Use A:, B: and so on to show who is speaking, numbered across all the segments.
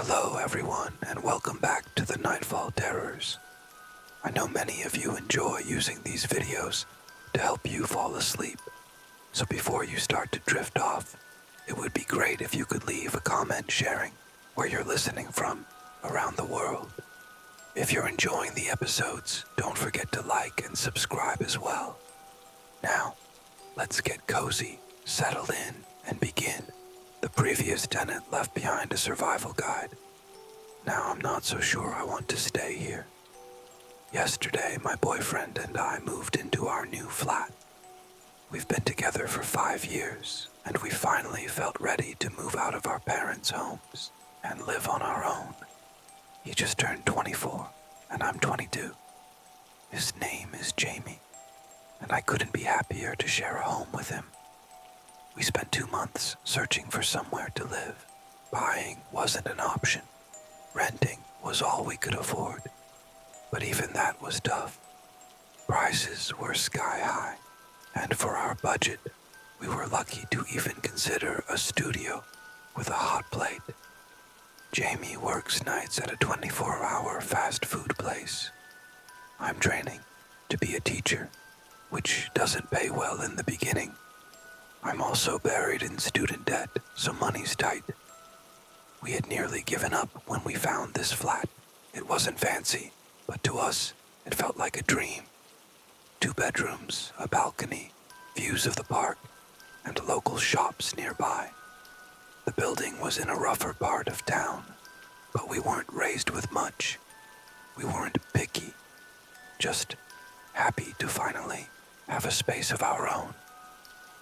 A: Hello everyone, and welcome back to the Nightfall Terrors. I know many of you enjoy using these videos to help you fall asleep, so before you start to drift off, it would be great if you could leave a comment sharing where you're listening from around the world. If you're enjoying the episodes, don't forget to like and subscribe as well. Now, let's get cozy, settle in, and begin. The previous tenant left behind a survival guide. Now I'm not so sure I want to stay here. Yesterday, my boyfriend and I moved into our new flat. We've been together for 5 years, and we finally felt ready to move out of our parents' homes and live on our own. He just turned 24, and I'm 22. His name is Jamie, and I couldn't be happier to share a home with him. We spent 2 months searching for somewhere to live. Buying wasn't an option. Renting was all we could afford. But even that was tough. Prices were sky high, and for our budget, we were lucky to even consider a studio with a hot plate. Jamie works nights at a 24-hour fast food place. I'm training to be a teacher, which doesn't pay well in the beginning. I'm also buried in student debt, so money's tight. We had nearly given up when we found this flat. It wasn't fancy, but to us, it felt like a dream. 2 bedrooms, a balcony, views of the park, and local shops nearby. The building was in a rougher part of town, but we weren't raised with much. We weren't picky, just happy to finally have a space of our own.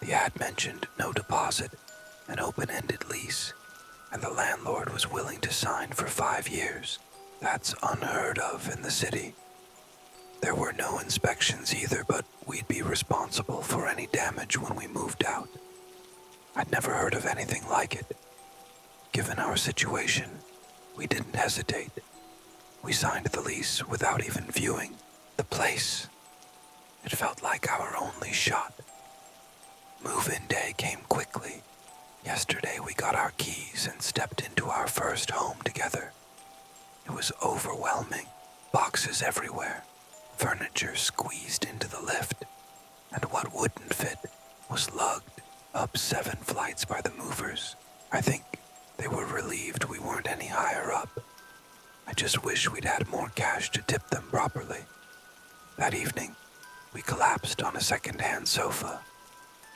A: The ad mentioned no deposit, an open-ended lease, and the landlord was willing to sign for 5 years. That's unheard of in the city. There were no inspections either, but we'd be responsible for any damage when we moved out. I'd never heard of anything like it. Given our situation, we didn't hesitate. We signed the lease without even viewing the place. It felt like our only shot. Move-in day came quickly. Yesterday we got our keys and stepped into our first home together. It was overwhelming. Boxes everywhere, furniture squeezed into the lift, and what wouldn't fit was lugged up 7 flights by the movers. I think they were relieved we weren't any higher up. I just wish we'd had more cash to tip them properly. That evening, we collapsed on a second-hand sofa,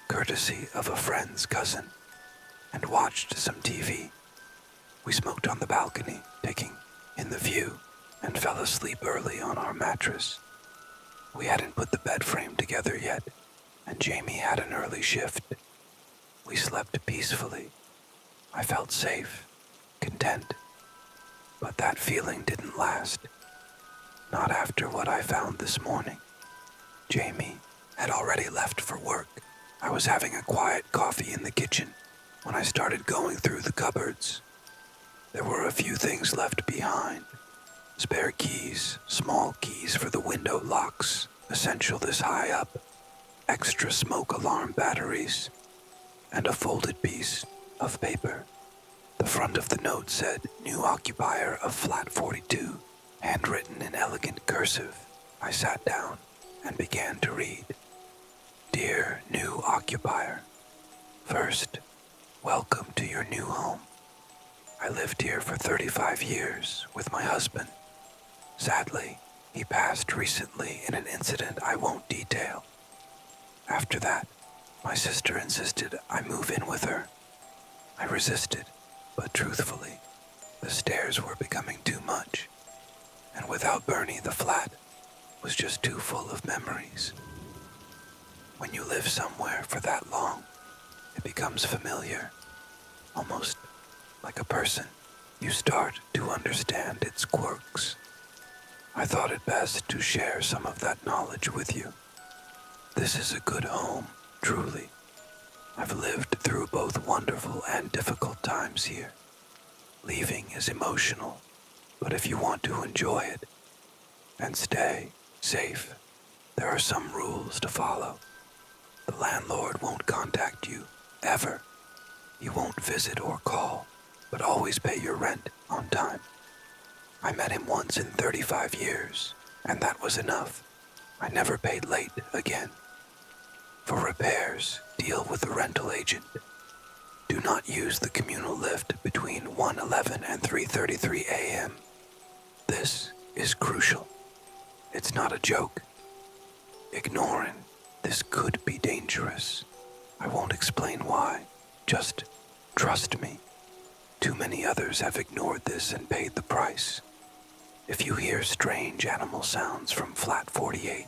A: courtesy of a friend's cousin, and watched some TV. We smoked on the balcony, taking in the view, and fell asleep early on our mattress. We hadn't put the bed frame together yet, and Jamie had an early shift. We slept peacefully. I felt safe, content, but that feeling didn't last. Not after what I found this morning. Jamie had already left for work. I was having a quiet coffee in the kitchen when I started going through the cupboards. There were a few things left behind. Spare keys, small keys for the window locks, essential this high up, extra smoke alarm batteries, and a folded piece of paper. The front of the note said, "New occupier of flat 42," handwritten in elegant cursive. I sat down and began to read. Dear new occupier, first, welcome to your new home. I lived here for 35 years with my husband. Sadly, he passed recently in an incident I won't detail. After that, my sister insisted I move in with her. I resisted, but truthfully, the stairs were becoming too much, and without Bernie, the flat was just too full of memories. When you live somewhere for that long, it becomes familiar, almost like a person. You start to understand its quirks. I thought it best to share some of that knowledge with you. This is a good home, truly. I've lived through both wonderful and difficult times here. Leaving is emotional, but if you want to enjoy it and stay safe, there are some rules to follow. The landlord won't contact you, ever. He won't visit or call. but always pay your rent on time. I met him once in 35 years, and that was enough. I never paid late again. For repairs, deal with the rental agent. Do not use the communal lift between 1:11 and 3:33 a.m. This is crucial. It's not a joke. Ignoring this could be dangerous. I won't explain why. Just trust me. Too many others have ignored this and paid the price. If you hear strange animal sounds from flat 48,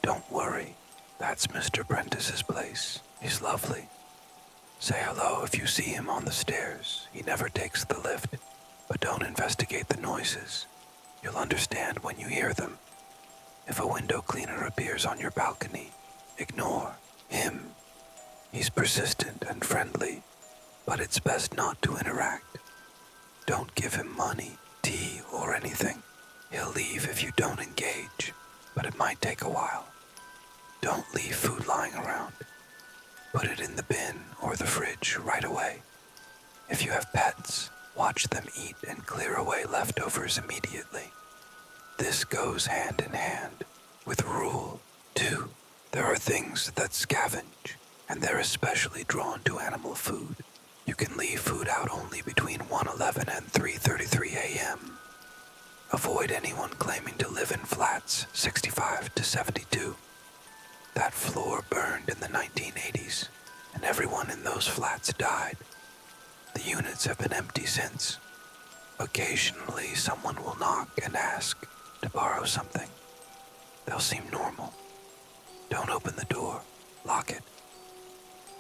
A: don't worry. That's Mr. Prentice's place. He's lovely. Say hello if you see him on the stairs. He never takes the lift, but don't investigate the noises. You'll understand when you hear them. If a window cleaner appears on your balcony, ignore him. He's persistent and friendly, but it's best not to interact. Don't give him money, tea, or anything. He'll leave if you don't engage, but it might take a while. Don't leave food lying around. Put it in the bin or the fridge right away. If you have pets, watch them eat and clear away leftovers immediately. This goes hand in hand with Rule 2. There are things that scavenge, and they're especially drawn to animal food. You can leave food out only between 1:11 and 3:33 a.m. Avoid anyone claiming to live in flats 65 to 72. That floor burned in the 1980s, and everyone in those flats died. The units have been empty since. Occasionally, someone will knock and ask to borrow something. They'll seem normal. Don't open the door. Lock it.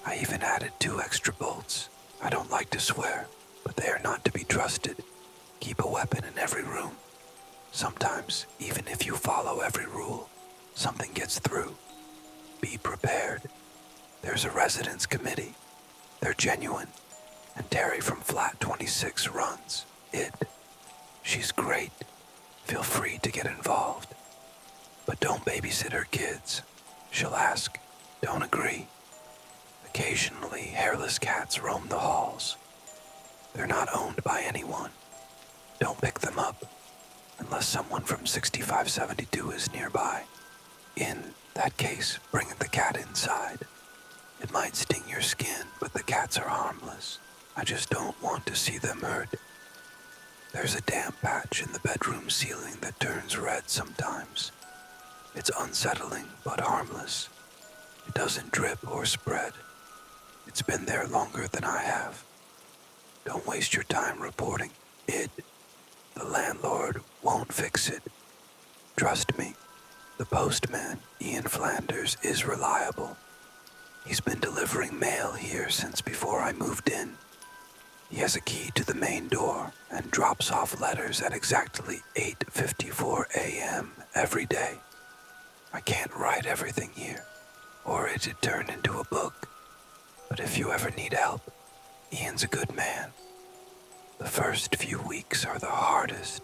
A: I even added 2 extra bolts. I don't like to swear, but they are not to be trusted. Keep a weapon in every room. Sometimes, even if you follow every rule, something gets through. Be prepared. There's a residence committee. They're genuine, and Terry from Flat 26 runs it. She's great. Feel free to get involved. But don't babysit her kids. She'll ask. Don't agree. Occasionally, hairless cats roam the halls. They're not owned by anyone. Don't pick them up, unless someone from 6572 is nearby. In that case, bring the cat inside. It might sting your skin, but the cats are harmless. I just don't want to see them hurt. There's a damp patch in the bedroom ceiling that turns red sometimes. It's unsettling, but harmless. It doesn't drip or spread. It's been there longer than I have. Don't waste your time reporting it. The landlord won't fix it. Trust me, the postman, Ian Flanders, is reliable. He's been delivering mail here since before I moved in. He has a key to the main door and drops off letters at exactly 8:54 a.m. every day. I can't write everything here, or it'd turn into a book. But if you ever need help, Ian's a good man. The first few weeks are the hardest.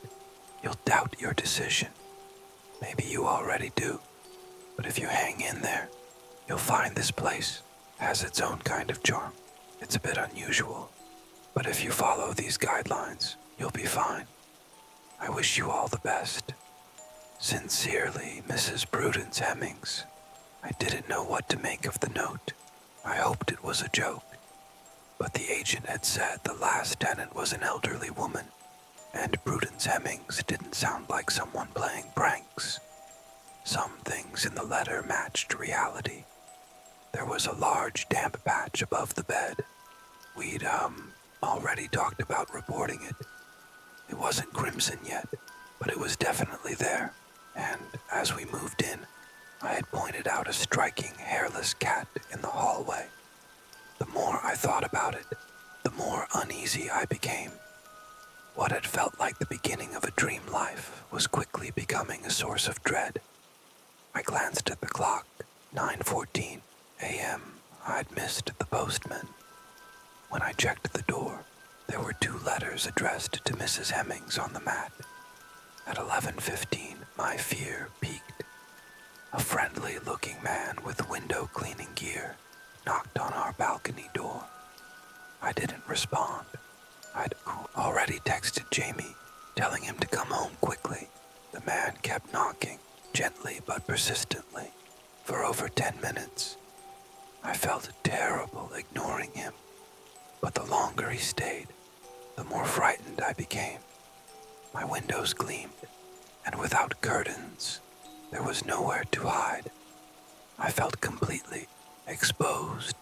A: You'll doubt your decision. Maybe you already do. But if you hang in there, you'll find this place has its own kind of charm. It's a bit unusual, but if you follow these guidelines, you'll be fine. I wish you all the best. Sincerely, Mrs. Prudence Hemmings. I didn't know what to make of the note. I hoped it was a joke. But the agent had said the last tenant was an elderly woman, and Prudence Hemmings didn't sound like someone playing pranks. Some things in the letter matched reality. There was a large damp patch above the bed. We'd, already talked about reporting it. It wasn't crimson yet, but it was definitely there, and as we moved in, I had pointed out a striking hairless cat in the hallway. The more I thought about it, the more uneasy I became. What had felt like the beginning of a dream life was quickly becoming a source of dread. I glanced at the clock, 9:14 a.m. I'd missed the postman. When I checked the door, there were 2 letters addressed to Mrs. Hemmings on the mat. At 11:15, my fear peaked. A friendly-looking man with window-cleaning gear knocked on our balcony door. I didn't respond. I'd already texted Jamie, telling him to come home quickly. The man kept knocking, gently but persistently, for over 10 minutes. I felt terrible ignoring him, but the longer he stayed, the more frightened I became. My windows gleamed, and without curtains, there was nowhere to hide. I felt completely exposed.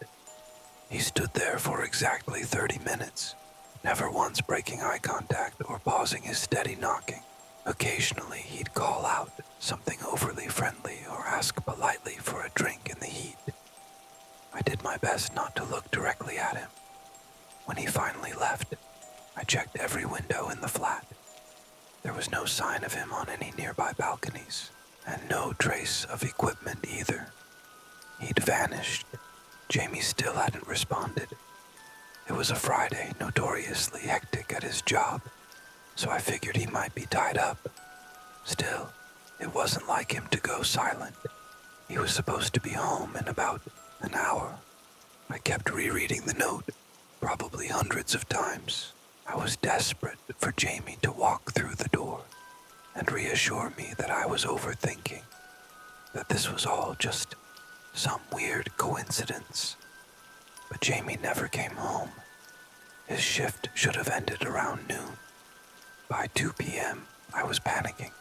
A: He stood there for exactly 30 minutes, never once breaking eye contact or pausing his steady knocking. Occasionally, he'd call out something overly friendly or ask politely for a drink in the heat. I did my best not to look directly at him. When he finally left, I checked every window in the flat. There was no sign of him on any nearby balconies, and no trace of equipment either. He'd vanished. Jamie still hadn't responded. It was a Friday, notoriously hectic at his job, so I figured he might be tied up. Still, it wasn't like him to go silent. He was supposed to be home in about an hour. I kept rereading the note, probably hundreds of times. I was desperate for Jamie to walk through the door and reassure me that I was overthinking, that this was all just some weird coincidence. But Jamie never came home. His shift should have ended around noon. By 2 p.m., I was panicking.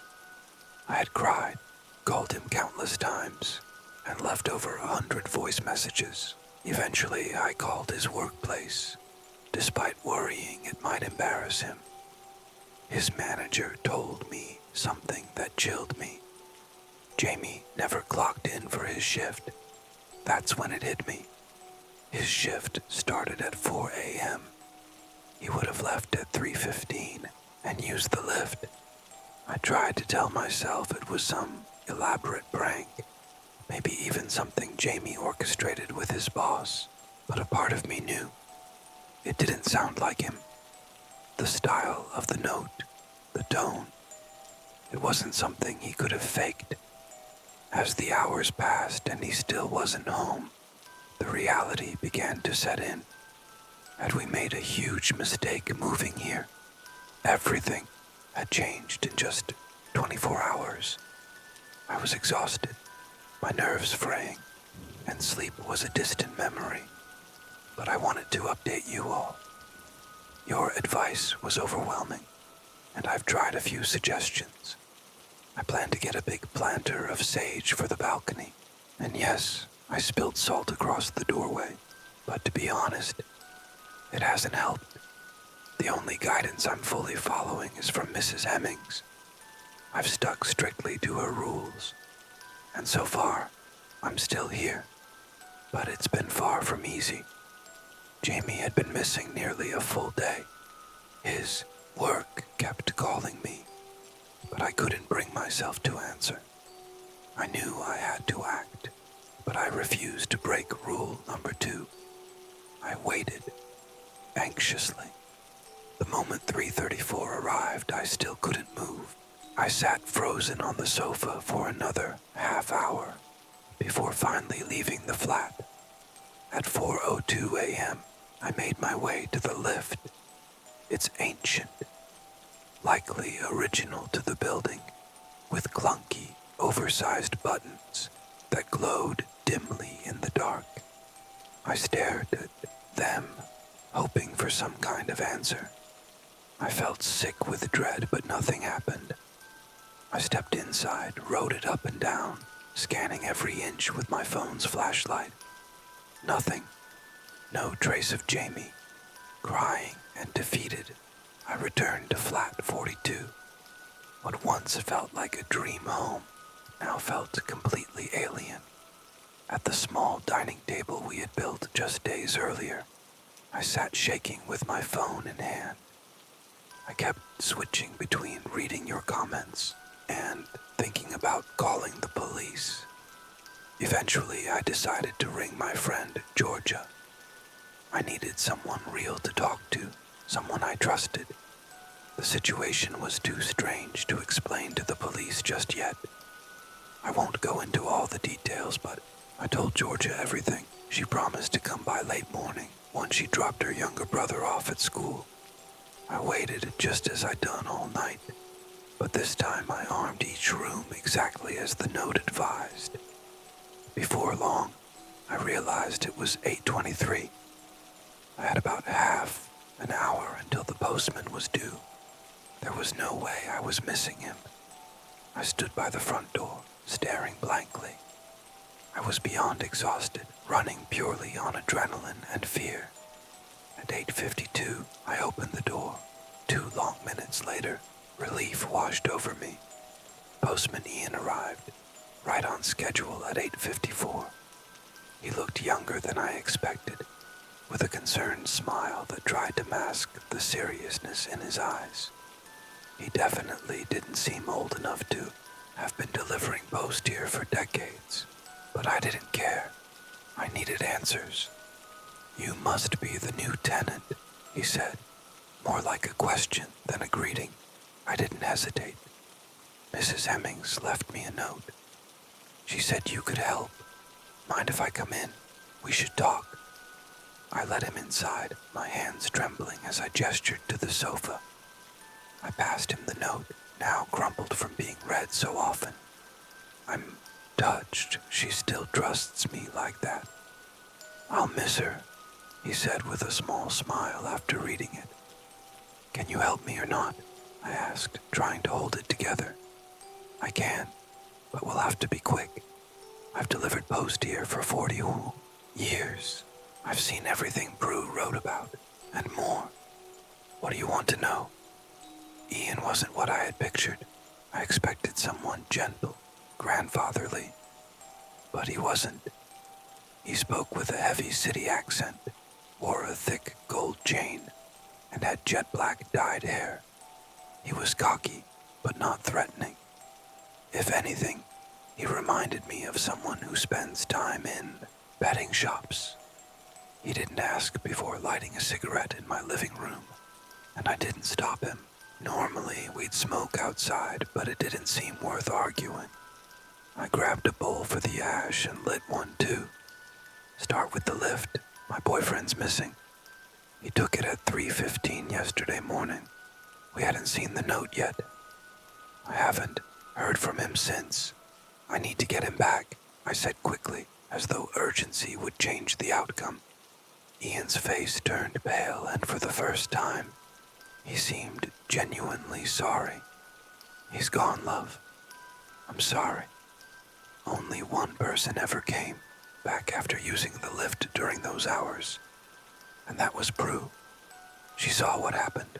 A: I had cried, called him countless times, and left over 100 voice messages. Eventually, I called his workplace, despite worrying it might embarrass him. His manager told me something that chilled me. Jamie never clocked in for his shift. That's when it hit me. His shift started at 4 a.m. He would have left at 3:15 and used the lift. I tried to tell myself it was some elaborate prank, maybe even something Jamie orchestrated with his boss, but a part of me knew it didn't sound like him. The style of the note, the tone, it wasn't something he could have faked. As the hours passed and he still wasn't home, the reality began to set in. Had we made a huge mistake moving here? Everything had changed in just 24 hours. I was exhausted, my nerves fraying, and sleep was a distant memory. But I wanted to update you all. Your advice was overwhelming, and I've tried a few suggestions. I plan to get a big planter of sage for the balcony. And yes, I spilled salt across the doorway, but to be honest, it hasn't helped. The only guidance I'm fully following is from Mrs. Hemmings. I've stuck strictly to her rules, and so far, I'm still here. But it's been far from easy. Jamie had been missing nearly a full day. His work kept calling me, but I couldn't bring myself to answer. I knew I had to act, but I refused to break rule number 2. I waited, anxiously. The moment 3:34 arrived, I still couldn't move. I sat frozen on the sofa for another half hour before finally leaving the flat. At 4:02 a.m., I made my way to the lift. It's ancient, likely original to the building, with clunky, oversized buttons that glowed dimly in the dark. I stared at them, hoping for some kind of answer. I felt sick with dread, but nothing happened. I stepped inside, rode it up and down, scanning every inch with my phone's flashlight. Nothing. No trace of Jamie. Crying and defeated, I returned to flat 42. What once felt like a dream home now felt completely alien. At the small dining table we had built just days earlier, I sat shaking with my phone in hand. I kept switching between reading your comments and thinking about calling the police. Eventually, I decided to ring my friend, Georgia. I needed someone real to talk to, someone I trusted. The situation was too strange to explain to the police just yet. I won't go into all the details, but I told Georgia everything. She promised to come by late morning once she dropped her younger brother off at school. I waited just as I'd done all night, but this time I armed each room exactly as the note advised. Before long, I realized it was 8:23. I had about half an hour until the postman was due. There was no way I was missing him. I stood by the front door, staring blankly. I was beyond exhausted, running purely on adrenaline and fear. At 8:52, I opened the door. 2 long minutes later, relief washed over me. Postman Ian arrived, right on schedule at 8:54. He looked younger than I expected, with a concerned smile that tried to mask the seriousness in his eyes. He definitely didn't seem old enough to have been delivering post here for decades, but I didn't care. I needed answers. "You must be the new tenant," he said, more like a question than a greeting. I didn't hesitate. "Mrs. Hemmings left me a note. She said you could help. Mind if I come in? We should talk." I let him inside, my hands trembling as I gestured to the sofa. I passed him the note, now crumpled from being read so often. "I'm touched she still trusts me like that. I'll miss her," he said with a small smile after reading it. "Can you help me or not?" I asked, trying to hold it together. "I can, but we'll have to be quick. I've delivered post here for 40 years. I've seen everything Prue wrote about, and more. What do you want to know?" Ian wasn't what I had pictured. I expected someone gentle, grandfatherly, but he wasn't. He spoke with a heavy city accent, wore a thick gold chain, and had jet black dyed hair. He was cocky, but not threatening. If anything, he reminded me of someone who spends time in betting shops. He didn't ask before lighting a cigarette in my living room, and I didn't stop him. Normally, we'd smoke outside, but it didn't seem worth arguing. I grabbed a bowl for the ash and lit one too. "Start with the lift. My boyfriend's missing. He took it at 3:15 yesterday morning. We hadn't seen the note yet. I haven't heard from him since. I need to get him back," I said quickly, as though urgency would change the outcome. Ian's face turned pale, and for the first time, he seemed genuinely sorry. "He's gone, love. I'm sorry. Only one person ever came back after using the lift during those hours, and that was Prue. She saw what happened.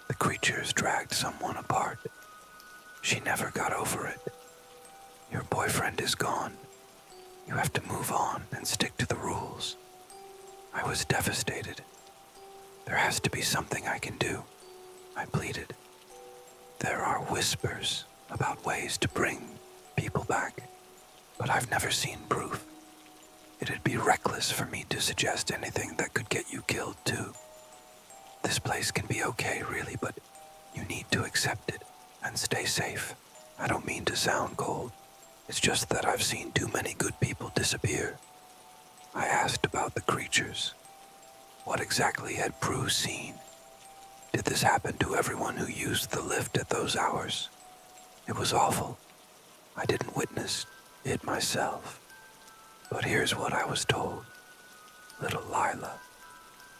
A: The creatures dragged someone apart. She never got over it. Your boyfriend is gone. You have to move on and stick to the rules." I was devastated. "There has to be something I can do," I pleaded. "There are whispers about ways to bring people back, but I've never seen proof. It'd be reckless for me to suggest anything that could get you killed too. This place can be okay, really, but you need to accept it and stay safe. I don't mean to sound cold. It's just that I've seen too many good people disappear." I asked about the creatures. What exactly had Prue seen? Did this happen to everyone who used the lift at those hours? It was awful. I didn't witness it myself. But here's what I was told. Little Lila.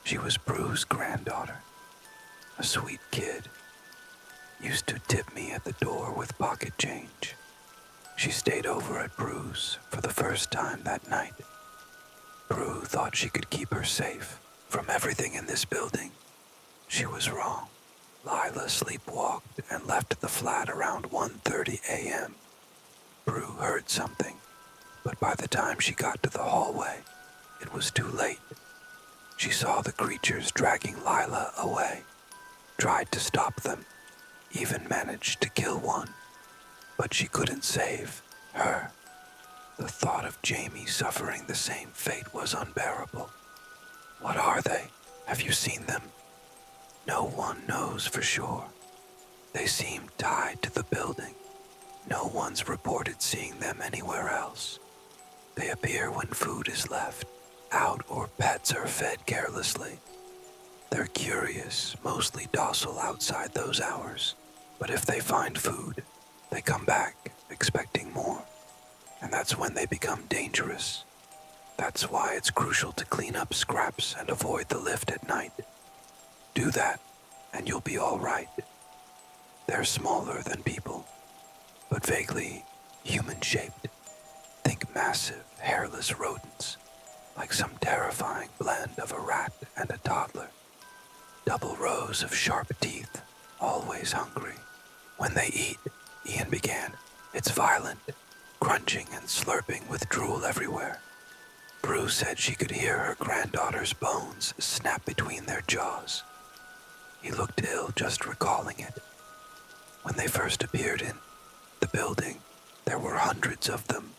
A: She was Prue's granddaughter. A sweet kid. Used to tip me at the door with pocket change. She stayed over at Prue's for the first time that night. Prue thought she could keep her safe from everything in this building. She was wrong. Lila sleepwalked and left the flat around 1:30 a.m. Prue heard something, but by the time she got to the hallway, it was too late. She saw the creatures dragging Lila away, tried to stop them, even managed to kill one, but she couldn't save her. The thought of Jamie suffering the same fate was unbearable. What are they? Have you seen them? No one knows for sure. They seem tied to the building. No one's reported seeing them anywhere else. They appear when food is left out or pets are fed carelessly. They're curious, mostly docile outside those hours, but if they find food, they come back expecting more, and that's when they become dangerous. That's why it's crucial to clean up scraps and avoid the lift at night. Do that, and you'll be all right. They're smaller than people, but vaguely human-shaped. Think massive, hairless rodents, like some terrifying blend of a rat and a toddler. Double rows of sharp teeth, always hungry. When they eat, Ian began, it's violent, crunching and slurping with drool everywhere. Prue said she could hear her granddaughter's bones snap between their jaws. He looked ill just recalling it. When they first appeared in the building, there were hundreds of them.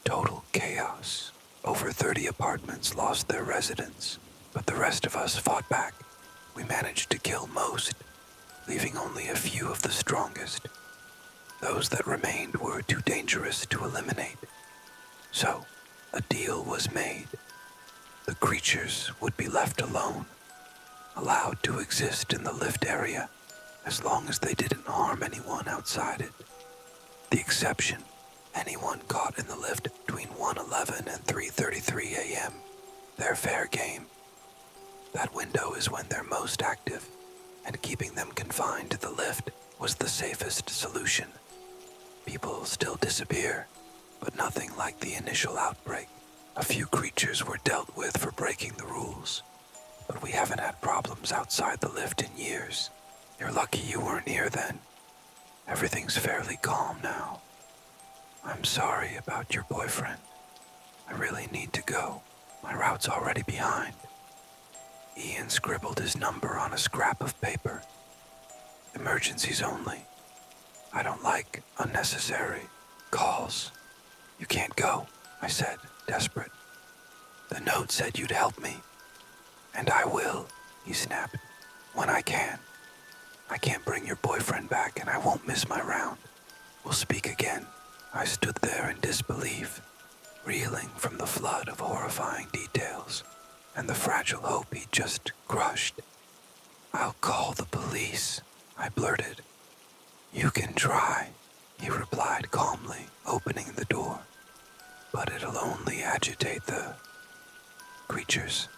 A: Total chaos. Over 30 apartments lost their residents, but the rest of us fought back. We managed to kill most, leaving only a few of the strongest. Those that remained were too dangerous to eliminate. So, a deal was made. The creatures would be left alone, allowed to exist in the lift area as long as they didn't harm anyone outside it. The exception, anyone caught in the lift between 1:11 and 3:33 a.m., they're fair game. That window is when they're most active, and keeping them confined to the lift was the safest solution. People still disappear, but nothing like the initial outbreak. A few creatures were dealt with for breaking the rules, but we haven't had problems outside the lift in years. You're lucky you weren't here then. Everything's fairly calm now. I'm sorry about your boyfriend. I really need to go. My route's already behind. Ian scribbled his number on a scrap of paper. Emergencies only. I don't like unnecessary calls. You can't go, I said, desperate. The note said you'd help me. And I will, he snapped, when I can. I can't bring your boyfriend back and I won't miss my round. We'll speak again. I stood there in disbelief, reeling from the flood of horrifying details and the fragile hope he'd just crushed. I'll call the police, I blurted. You can try, he replied calmly, opening the door. But it'll only agitate the creatures.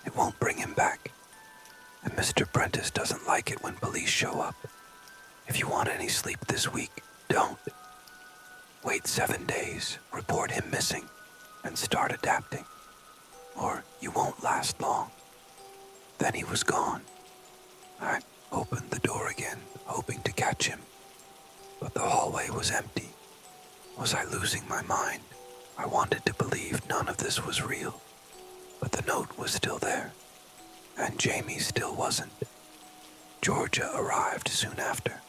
A: It won't bring him back. And Mr. Prentice doesn't like it when police show up. If you want any sleep this week, don't. Wait 7 days, report him missing, and start adapting. Or you won't last long. Then he was gone. I opened the door again, hoping to catch him. But the hallway was empty. Was I losing my mind? I wanted to believe none of this was real. But the note was still there. And Jamie still wasn't. Georgia arrived soon after.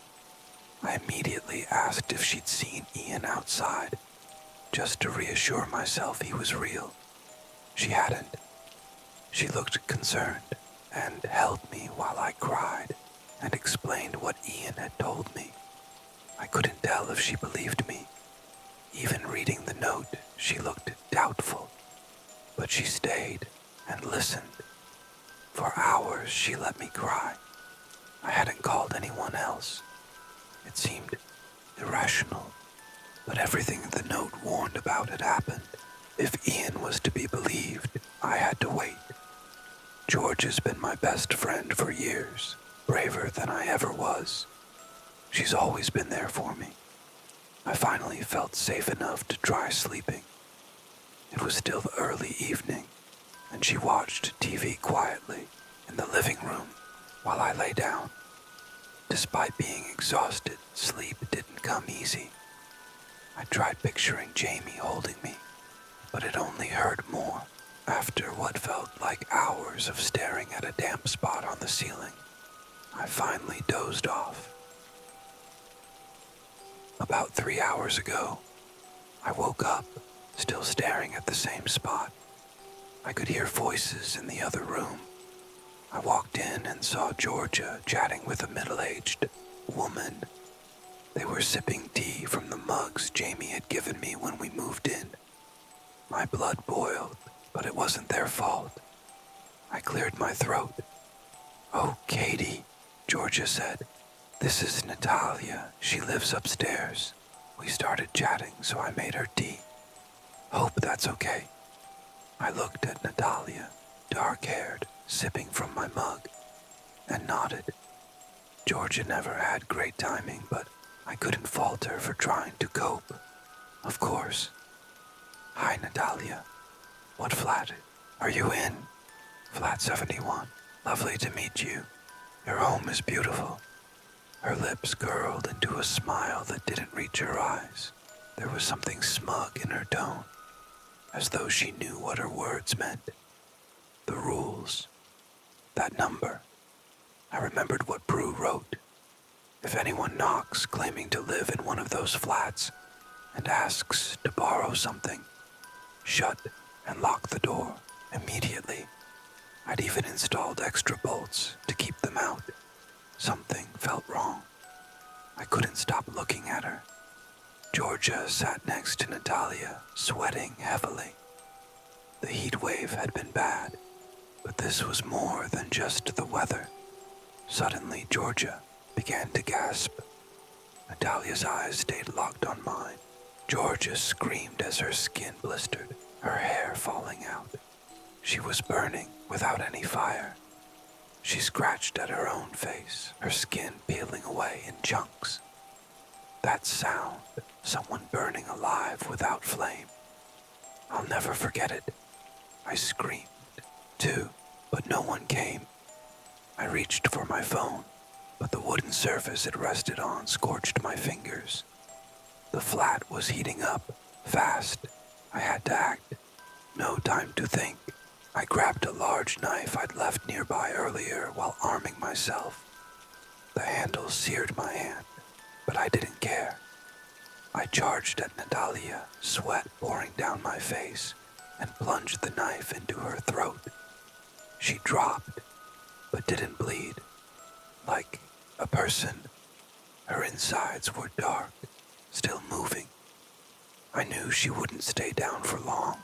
A: I immediately asked if she'd seen Ian outside, just to reassure myself he was real. She hadn't. She looked concerned and held me while I cried and explained what Ian had told me. I couldn't tell if she believed me. Even reading the note, she looked doubtful. But she stayed and listened. For hours, she let me cry. I hadn't called anyone else. It seemed irrational, but everything the note warned about had happened. If Ian was to be believed, I had to wait. George has been my best friend for years, braver than I ever was. She's always been there for me. I finally felt safe enough to try sleeping. It was still the early evening, and she watched TV quietly in the living room while I lay down. Despite being exhausted, sleep didn't come easy. I tried picturing Jamie holding me, but it only hurt more. After what felt like hours of staring at a damp spot on the ceiling, I finally dozed off. About 3 hours ago, I woke up, still staring at the same spot. I could hear voices in the other room. I walked in and saw Georgia chatting with a middle-aged woman. They were sipping tea from the mugs Jamie had given me when we moved in. My blood boiled, but it wasn't their fault. I cleared my throat "Oh, Katie," Georgia said. "This is Natalia. She lives upstairs." We started chatting, so I made her tea. "Hope that's okay." I looked at Natalia, dark-haired, sipping from my mug, and nodded. Georgia never had great timing, but I couldn't fault her for trying to cope. Of course. "Hi, Natalia. What flat are you in?" "Flat 71. Lovely to meet you. Your home is beautiful." Her lips curled into a smile that didn't reach her eyes. There was something smug in her tone, as though she knew what her words meant. The rules. That number. I remembered what Prue wrote. If anyone knocks claiming to live in one of those flats and asks to borrow something, shut and lock the door immediately. I'd even installed extra bolts to keep them out. Something felt wrong. I couldn't stop looking at her. Georgia sat next to Natalia, sweating heavily. The heat wave had been bad, but this was more than just the weather. Suddenly, Georgia began to gasp. Natalia's eyes stayed locked on mine. Georgia screamed as her skin blistered, her hair falling out. She was burning without any fire. She scratched at her own face, her skin peeling away in chunks. That sound, someone burning alive without flame. I'll never forget it. I screamed, too, but no one came. I reached for my phone, but the wooden surface it rested on scorched my fingers. The flat was heating up, fast. I had to act. No time to think. I grabbed a large knife I'd left nearby earlier while arming myself. The handle seared my hand, but I didn't care. I charged at Natalia, sweat pouring down my face, and plunged the knife into her throat. She dropped, but didn't bleed. Like a person, her insides were dark, still moving. I knew she wouldn't stay down for long,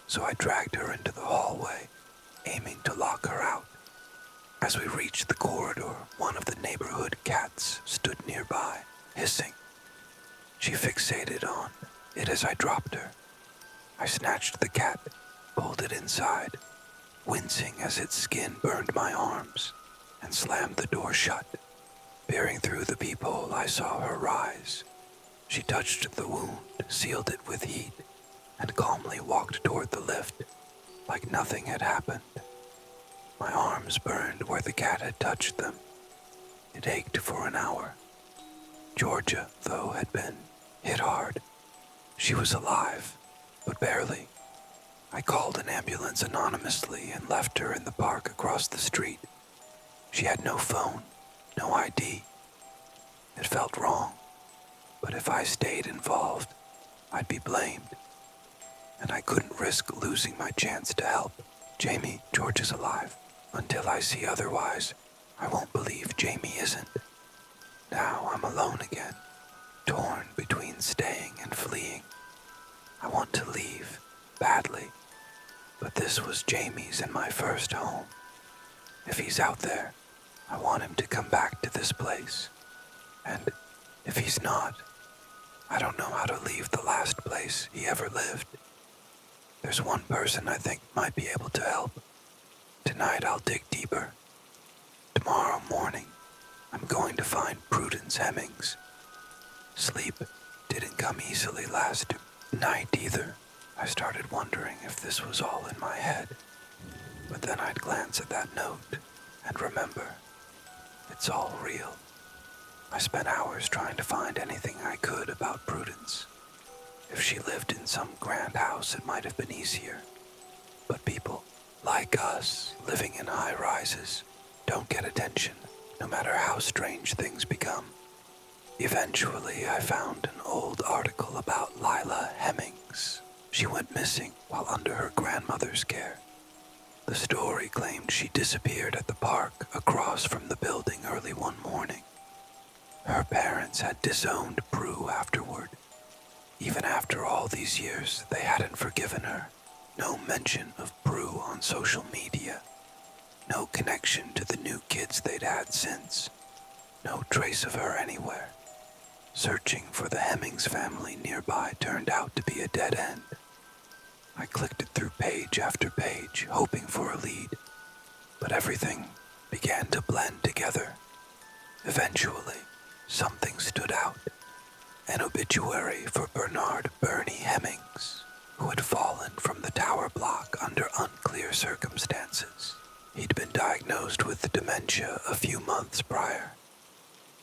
A: so I dragged her into the hallway, aiming to lock her out. As we reached the corridor, one of the neighborhood cats stood nearby, hissing. She fixated on it as I dropped her. I snatched the cat, pulled it inside, wincing as its skin burned my arms, and slammed the door shut. Peering through the peephole, I saw her rise. She touched the wound, sealed it with heat, and calmly walked toward the lift, like nothing had happened. My arms burned where the cat had touched them. It ached for an hour. Georgia, though, had been hit hard. She was alive, but barely. I called an ambulance anonymously and left her in the park across the street. She had no phone, no ID. It felt wrong, but if I stayed involved, I'd be blamed. And I couldn't risk losing my chance to help. "Jamie, George is alive. Until I see otherwise, I won't believe Jamie isn't." Now I'm alone again, torn between staying and fleeing. I want to leave, badly, but this was Jamie's and my first home. If he's out there, I want him to come back to this place. And if he's not, I don't know how to leave the last place he ever lived. There's one person I think might be able to help. Tonight I'll dig deeper. Tomorrow morning, I'm going to find Prudence Hemmings. Sleep didn't come easily last night either. I started wondering if this was all in my head. But then I'd glance at that note and remember, it's all real. I spent hours trying to find anything I could about Prudence. If she lived in some grand house, it might have been easier. But people like us, living in high-rises, don't get attention, no matter how strange things become. Eventually, I found an old article about Lila Hemmings. She went missing while under her grandmother's care. The story claimed she disappeared at the park across from the building early one morning. Her parents had disowned Prue afterward. Even after all these years, they hadn't forgiven her. No mention of Prue on social media. No connection to the new kids they'd had since. No trace of her anywhere. Searching for the Hemmings family nearby turned out to be a dead end. I clicked it through page after page, hoping for a lead, but everything began to blend together. Eventually, something stood out. An obituary for Bernard Bernie Hemmings, who had fallen from the tower block under unclear circumstances. He'd been diagnosed with dementia a few months prior.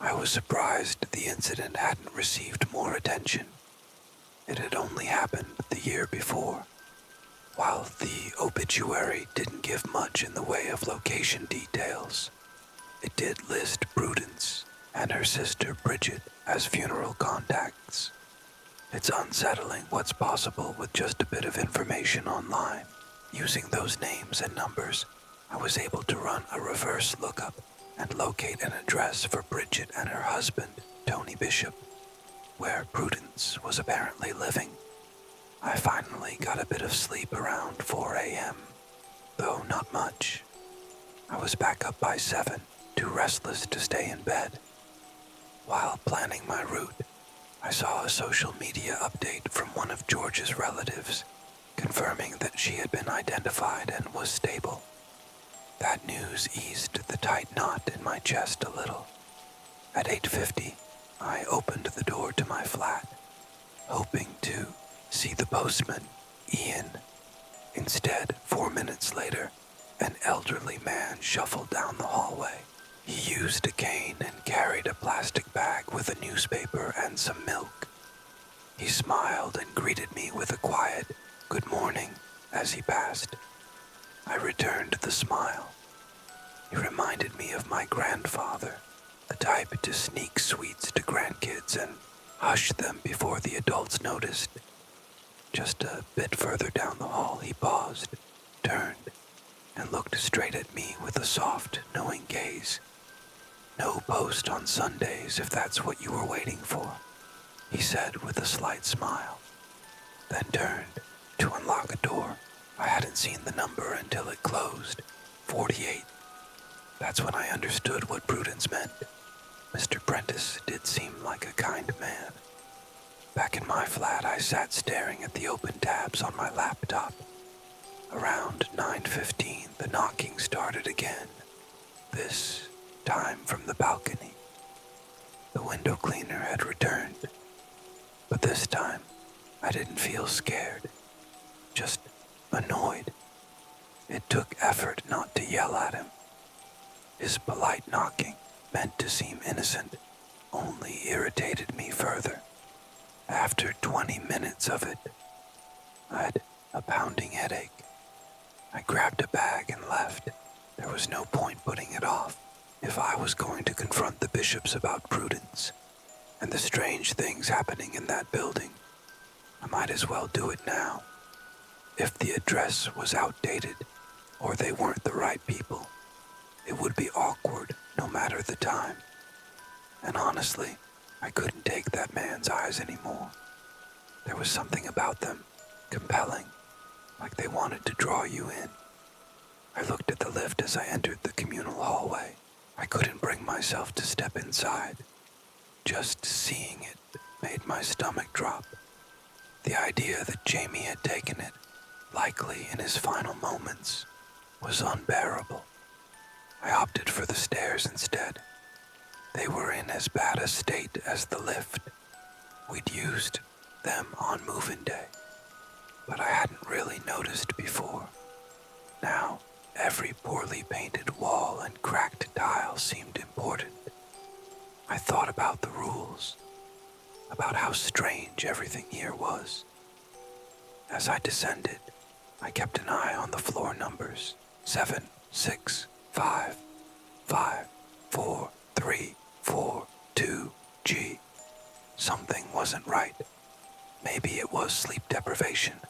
A: I was surprised the incident hadn't received more attention. It had only happened the year before. While the obituary didn't give much in the way of location details, it did list Prudence and her sister Bridget as funeral contacts. It's unsettling what's possible with just a bit of information online. Using those names and numbers, I was able to run a reverse lookup and locate an address for Bridget and her husband, Tony Bishop, where Prudence was apparently living. I finally got a bit of sleep around 4 a.m., though not much. I was back up by 7, too restless to stay in bed. While planning my route, I saw a social media update from one of George's relatives, confirming that she had been identified and was stable. That news eased the tight knot in my chest a little. At 8:50, I opened the door to my flat, hoping to see the postman, Ian. Instead, 4 minutes later, an elderly man shuffled down the hallway. He used a cane and carried a plastic bag with a newspaper and some milk. He smiled and greeted me with a quiet, "Good morning," as he passed. I returned the smile. He reminded me of my grandfather, the type to sneak sweets to grandkids and hush them before the adults noticed. Just a bit further down the hall, he paused, turned, and looked straight at me with a soft, knowing gaze. "No post on Sundays if that's what you were waiting for," he said with a slight smile, then turned to unlock a door. I hadn't seen the number until it closed. 48. That's when I understood what Prudence meant. Mr. Prentice did seem like a kind man. Back in my flat, I sat staring at the open tabs on my laptop. Around 9:15, the knocking started again, this time from the balcony. The window cleaner had returned, but this time, I didn't feel scared, just annoyed. It took effort not to yell at him. His polite knocking, meant to seem innocent, only irritated me further. After 20 minutes of it, I had a pounding headache. I grabbed a bag and left. There was no point putting it off. If I was going to confront the Bishops about Prudence and the strange things happening in that building, I might as well do it now. If the address was outdated, or they weren't the right people, it would be awkward no matter the time. And honestly, I couldn't take that man's eyes anymore. There was something about them, compelling, like they wanted to draw you in. I looked at the lift as I entered the communal hallway. I couldn't bring myself to step inside. Just seeing it made my stomach drop. The idea that Jamie had taken it, likely in his final moments, was unbearable. I opted for the stairs instead. They were in as bad a state as the lift. We'd used them on move-in day, but I hadn't really noticed before. Now, every poorly painted wall and cracked tile seemed important. I thought about the rules, about how strange everything here was. As I descended, I kept an eye on the floor numbers: 7, 6, 5, 5, 4, 3, 4, 2, G. Something wasn't right. Maybe it was sleep deprivation,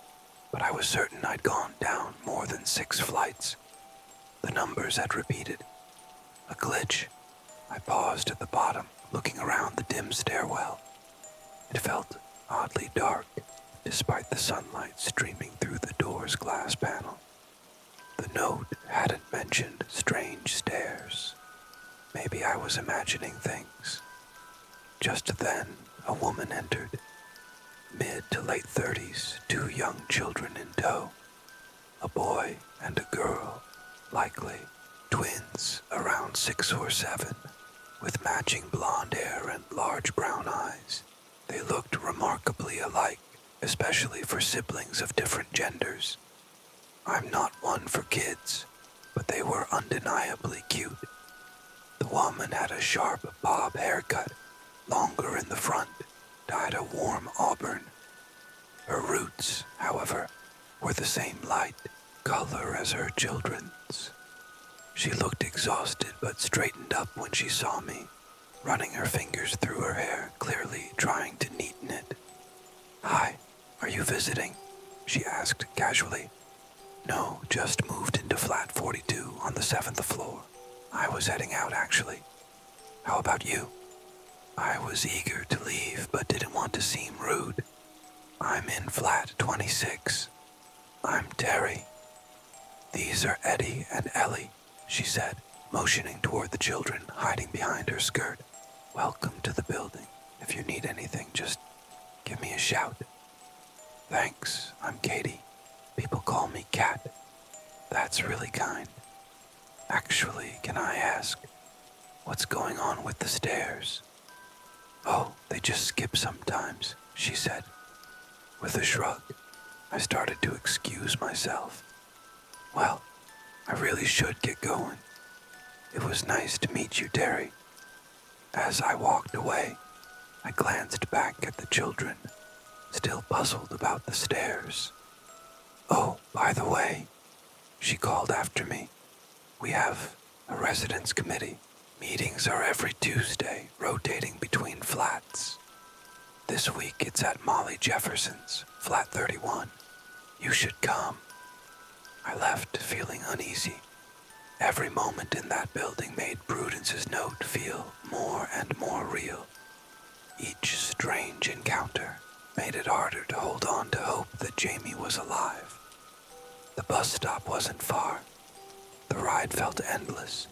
A: but I was certain I'd gone down more than 6 flights. The numbers had repeated. A glitch. I paused at the bottom, looking around the dim stairwell. It felt oddly dark, despite the sunlight streaming through the door's glass panel. The note hadn't mentioned strange stairs. Maybe I was imagining things. Just then, a woman entered. Mid to late 30s, two young children in tow. A boy and a girl, likely twins around 6 or 7, with matching blonde hair and large brown eyes. They looked remarkably alike, especially for siblings of different genders. I'm not one for kids, but they were undeniably cute. The woman had a sharp bob haircut, longer in the front, dyed a warm auburn. Her roots, however, were the same light color as her children's. She looked exhausted but straightened up when she saw me, running her fingers through her hair, clearly trying to neaten it. "Hi, are you visiting?" she asked casually. "No, just moved into flat 42 on the 7th floor. I was heading out, actually. How about you?" I was eager to leave but didn't want to seem rude. "I'm in flat 26. I'm Terry. These are Eddie and Ellie," she said, motioning toward the children hiding behind her skirt. "Welcome to the building. If you need anything, just give me a shout." "Thanks, I'm Katie. People call me Kat." "That's really kind. Actually, can I ask, what's going on with the stairs?" "Oh, they just skip sometimes," she said. With a shrug, I started to excuse myself. "Well, I really should get going. It was nice to meet you, Terry." As I walked away, I glanced back at the children, still puzzled about the stairs. "Oh, by the way," she called after me, "we have a residence committee. Meetings are every Tuesday, rotating between flats. This week it's at Molly Jefferson's, flat 31. You should come." I left feeling uneasy. Every moment in that building made Prudence's note feel more and more real. Each strange encounter made it harder to hold on to hope that Jamie was alive. The bus stop wasn't far. The ride felt endless,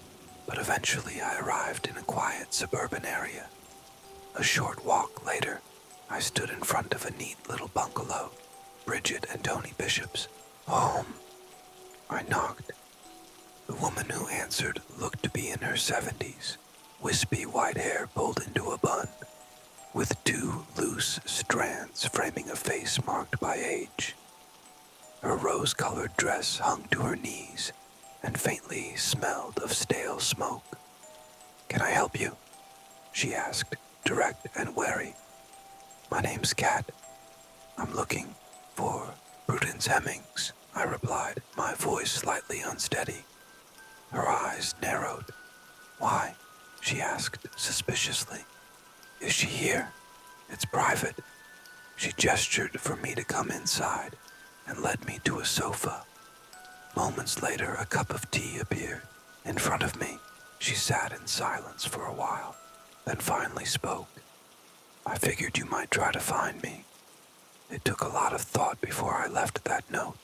A: but eventually I arrived in a quiet suburban area. A short walk later, I stood in front of a neat little bungalow, Bridget and Tony Bishop's home. I knocked. The woman who answered looked to be in her 70s, wispy white hair pulled into a bun, with two loose strands framing a face marked by age. Her rose-colored dress hung to her knees and faintly smelled of stale smoke. "Can I help you?" she asked, direct and wary. "My name's Kat. I'm looking for Prudence Hemmings," I replied, my voice slightly unsteady. Her eyes narrowed. "Why?" she asked suspiciously. "Is she here? It's private." She gestured for me to come inside and led me to a sofa. Moments later, a cup of tea appeared. In front of me, she sat in silence for a while, then finally spoke. "I figured you might try to find me. It took a lot of thought before I left that note.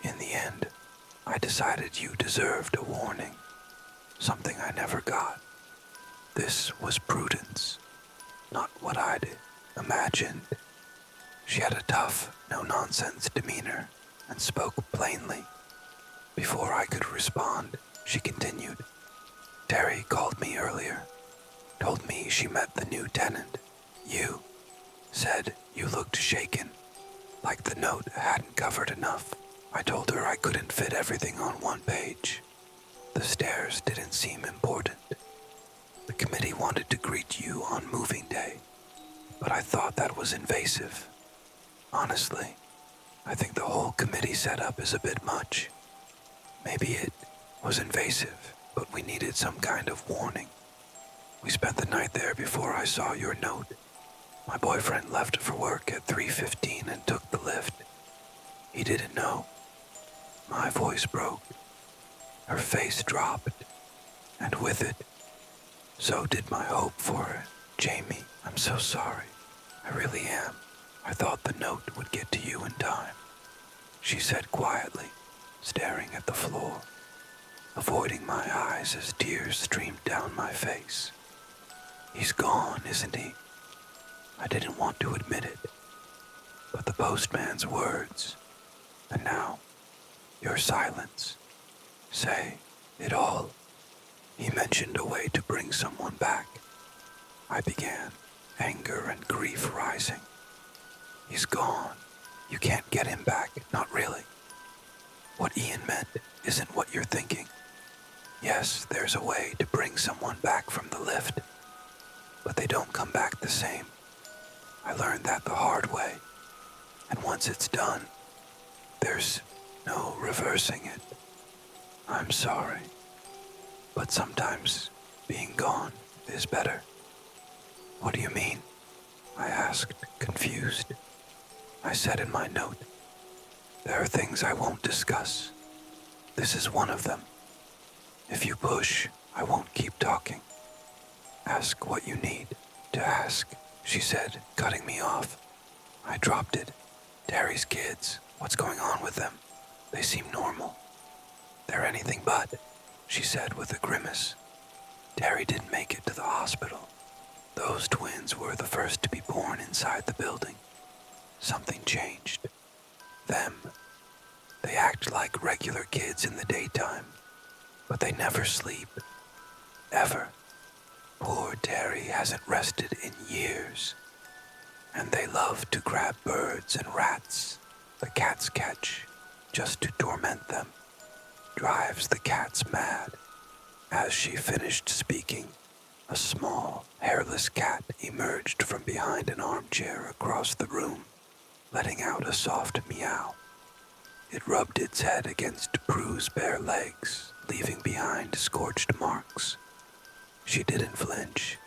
A: In the end, I decided you deserved a warning, something I never got. This was Prudence, not what I'd imagined." She had a tough, no-nonsense demeanor and spoke plainly. Before I could respond, she continued. "Terry called me earlier, told me she met the new tenant. You said you looked shaken, like the note hadn't covered enough. I told her I couldn't fit everything on one page. The stairs didn't seem important. The committee wanted to greet you on moving day, but I thought that was invasive. Honestly, I think the whole committee setup is a bit much. Maybe it was invasive, but we needed some kind of warning. We spent the night there before I saw your note. My boyfriend left for work at 3:15 and took the lift. He didn't know." My voice broke. Her face dropped, and with it, so did my hope for her. "Jamie, I'm so sorry. I really am. I thought the note would get to you in time," she said quietly. staring at the floor, avoiding my eyes as tears streamed down my face. He's gone, isn't he? I didn't want to admit it, but the postman's words, and now your silence, say it all. He mentioned a way to bring someone back. I began, anger and grief rising. He's gone. You can't get him back, not really. What Ian meant isn't what you're thinking. Yes, there's a way to bring someone back from the lift, but they don't come back the same. I learned that the hard way, and once it's done, there's no reversing it. I'm sorry, but sometimes being gone is better. What do you mean? I asked, confused. I said in my note, there are things I won't discuss. This is one of them. If you push, I won't keep talking. Ask what you need to ask, she said, cutting me off. I dropped it. Terry's kids, what's going on with them? They seem normal. They're anything but, she said with a grimace. Terry didn't make it to the hospital. Those twins were the first to be born inside the building. Something changed. Them. They act like regular kids in the daytime, but they never sleep. Ever. Poor Terry hasn't rested in years. And they love to grab birds and rats the cats catch, just to torment them. Drives the cats mad. As she finished speaking, a small, hairless cat emerged from behind an armchair across the room, letting out a soft meow. It rubbed its head against Prue's bare legs, leaving behind scorched marks. She didn't flinch.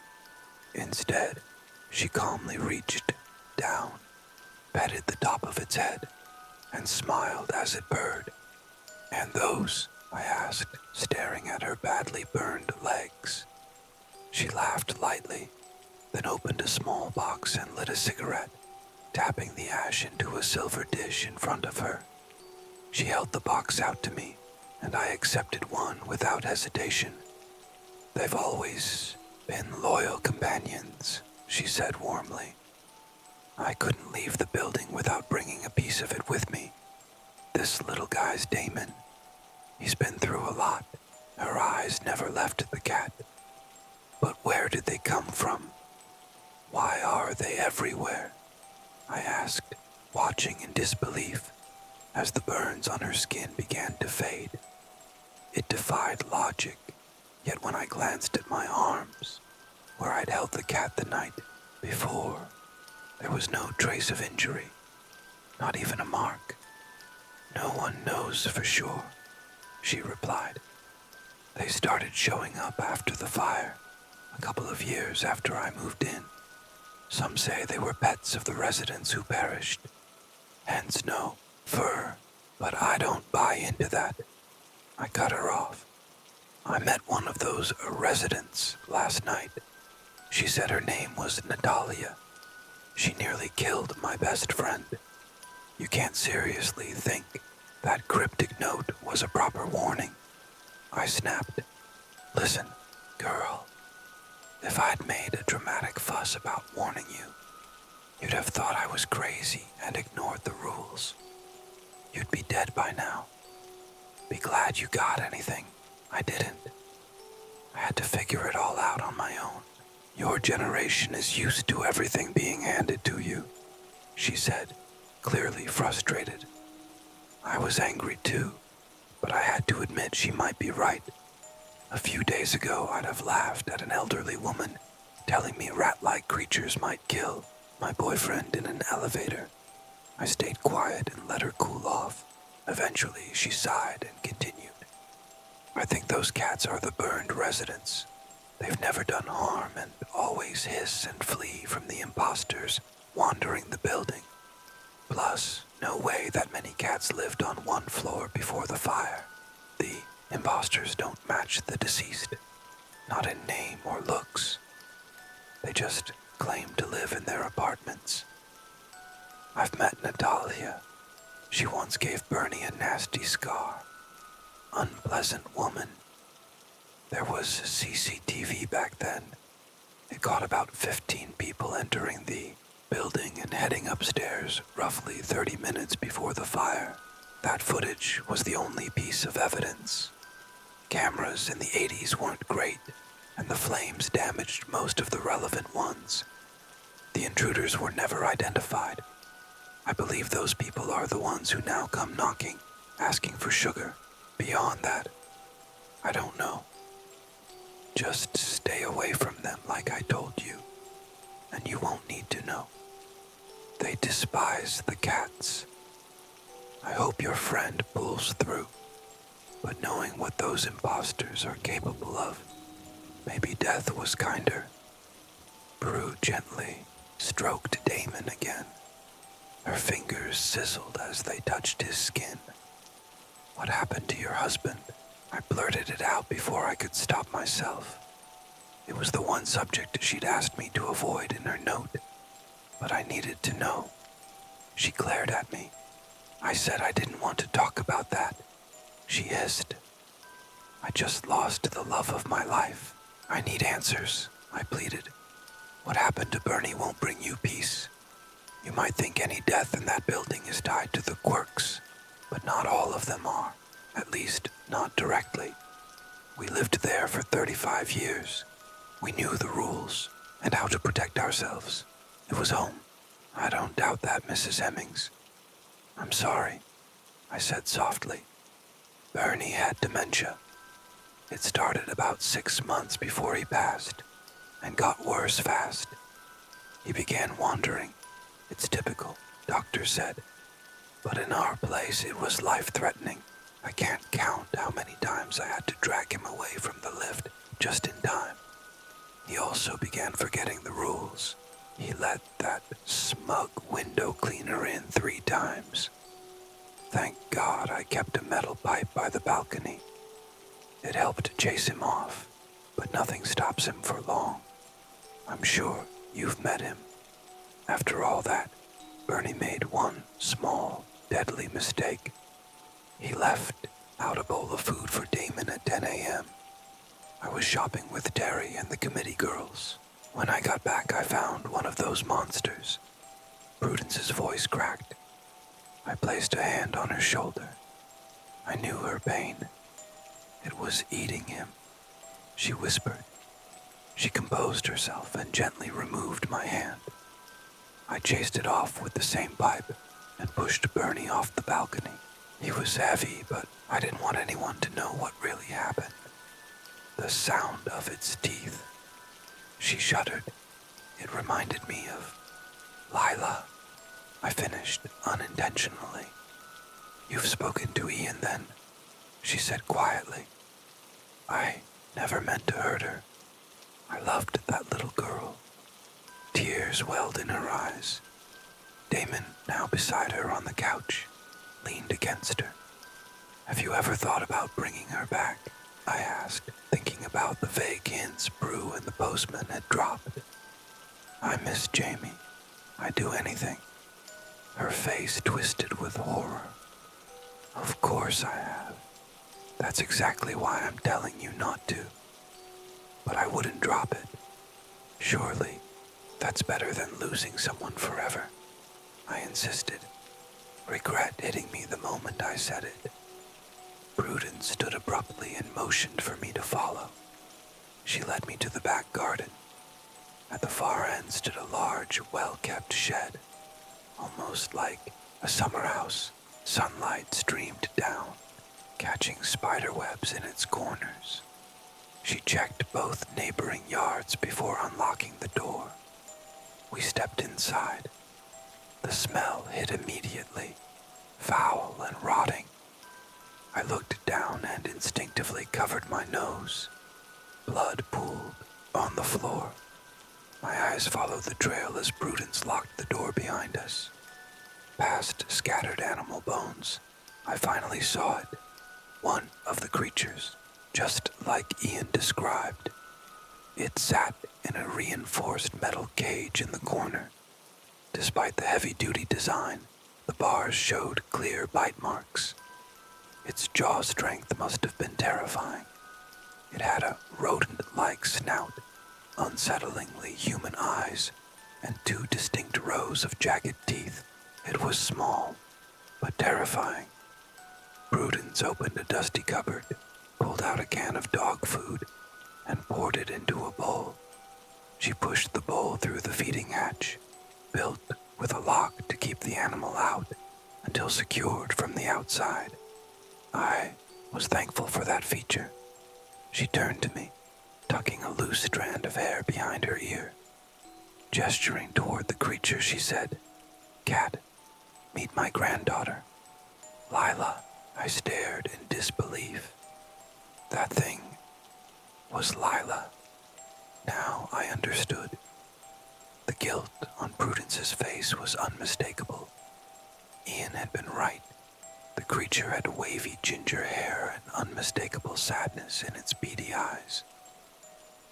A: Instead, she calmly reached down, petted the top of its head, and smiled as it purred. And those? I asked, staring at her badly burned legs. She laughed lightly, then opened a small box and lit a cigarette, tapping the ash into a silver dish in front of her. She held the box out to me, and I accepted one without hesitation. They've always been loyal companions, she said warmly. I couldn't leave the building without bringing a piece of it with me. This little guy's Damon. He's been through a lot. Her eyes never left the cat. But where did they come from? Why are they everywhere? I asked, watching in disbelief as the burns on her skin began to fade. It defied logic, yet when I glanced at my arms, where I'd held the cat the night before, there was no trace of injury, not even a mark. No one knows for sure, she replied. They started showing up after the fire, a couple of years after I moved in. Some say they were pets of the residents who perished, hence no fur, but I don't buy into that. I cut her off. I met one of those residents last night. She said her name was Natalia. She nearly killed my best friend. You can't seriously think that cryptic note was a proper warning. I snapped. Listen, girl. If I'd made a dramatic fuss about warning you, you'd have thought I was crazy and ignored the rules. You'd be dead by now. Be glad you got anything. I didn't. I had to figure it all out on my own. Your generation is used to everything being handed to you, she said, clearly frustrated. I was angry too, but I had to admit she might be right. A few days ago, I'd have laughed at an elderly woman telling me rat-like creatures might kill my boyfriend in an elevator. I stayed quiet and let her cool off. Eventually, she sighed and continued. I think those cats are the burned residents. They've never done harm and always hiss and flee from the imposters wandering the building. Plus, no way that many cats lived on one floor before the fire. The imposters don't match the deceased, not in name or looks. They just claim to live in their apartments. I've met Natalia. She once gave Bernie a nasty scar. Unpleasant woman. There was CCTV back then. It caught about 15 people entering the building and heading upstairs roughly 30 minutes before the fire. That footage was the only piece of evidence. Cameras in the 80s weren't great, and the flames damaged most of the relevant ones. The intruders were never identified. I believe those people are the ones who now come knocking, asking for sugar. Beyond that, I don't know. Just stay away from them like I told you, and you won't need to know. They despise the cats. I hope your friend pulls through, but knowing what those imposters are capable of, maybe death was kinder. Prue gently stroked Damon again. Her fingers sizzled as they touched his skin. What happened to your husband? I blurted it out before I could stop myself. It was the one subject she'd asked me to avoid in her note, but I needed to know. She glared at me. I said I didn't want to talk about that. She hissed. I just lost the love of my life. I need answers, I pleaded. What happened to Bernie won't bring you peace. You might think any death in that building is tied to the quirks, but not all of them are. At least, not directly. We lived there for 35 years. We knew the rules and how to protect ourselves. It was home. I don't doubt that, Mrs. Hemmings. I'm sorry, I said softly. Bernie had dementia. It started about 6 months before he passed, and got worse fast. He began wandering. It's typical, doctors said. But in our place, it was life-threatening. I can't count how many times I had to drag him away from the lift just in time. He also began forgetting the rules. He let that smug window cleaner in 3 times. Thank God I kept a metal pipe by the balcony. It helped chase him off, but nothing stops him for long. I'm sure you've met him. After all that, Bernie made one small, deadly mistake. He left out a bowl of food for Damon at 10 a.m. I was shopping with Terry and the committee girls. When I got back, I found one of those monsters. Prudence's voice cracked. I placed a hand on her shoulder. I knew her pain. It was eating him. She whispered. She composed herself and gently removed my hand. I chased it off with the same pipe and pushed Bernie off the balcony. He was heavy, but I didn't want anyone to know what really happened. The sound of its teeth. She shuddered. It reminded me of Lila. I finished unintentionally. You've spoken to Ian then, she said quietly. I never meant to hurt her. I loved that little girl. Tears welled in her eyes. Damon, now beside her on the couch, leaned against her. Have you ever thought about bringing her back? I asked, thinking about the vague hints Prue and the postman had dropped. I miss Jamie. I'd do anything. Her face twisted with horror. Of course I have. That's exactly why I'm telling you not to. But I wouldn't drop it. Surely, that's better than losing someone forever, I insisted, regret hitting me the moment I said it. Prudence stood abruptly and motioned for me to follow. She led me to the back garden. At the far end stood a large, well-kept shed, almost like a summer house. Sunlight streamed down, catching spider webs in its corners. She checked both neighboring yards before unlocking the door. We stepped inside. The smell hit immediately, foul and rotting. I looked down and instinctively covered my nose. Blood pooled on the floor. My eyes followed the trail as Prudence locked the door behind us. Past scattered animal bones, I finally saw it. One of the creatures, just like Ian described. It sat in a reinforced metal cage in the corner. Despite the heavy-duty design, The bars showed clear bite marks. Its jaw strength must have been terrifying. It had a rodent-like snout, unsettlingly human eyes, and two distinct rows of jagged teeth. It was small, but terrifying. Prudence opened a dusty cupboard, pulled out a can of dog food, and poured it into a bowl. She pushed the bowl through the feeding hatch, built with a lock to keep the animal out until secured from the outside. I was thankful for that feature. She turned to me, tucking a loose strand of hair behind her ear. Gesturing toward the creature, she said, "Cat, meet my granddaughter, Lila." I stared in disbelief. That thing was Lila. Now I understood. The guilt on Prudence's face was unmistakable. Ian had been right. The creature had wavy ginger hair and unmistakable sadness in its beady eyes.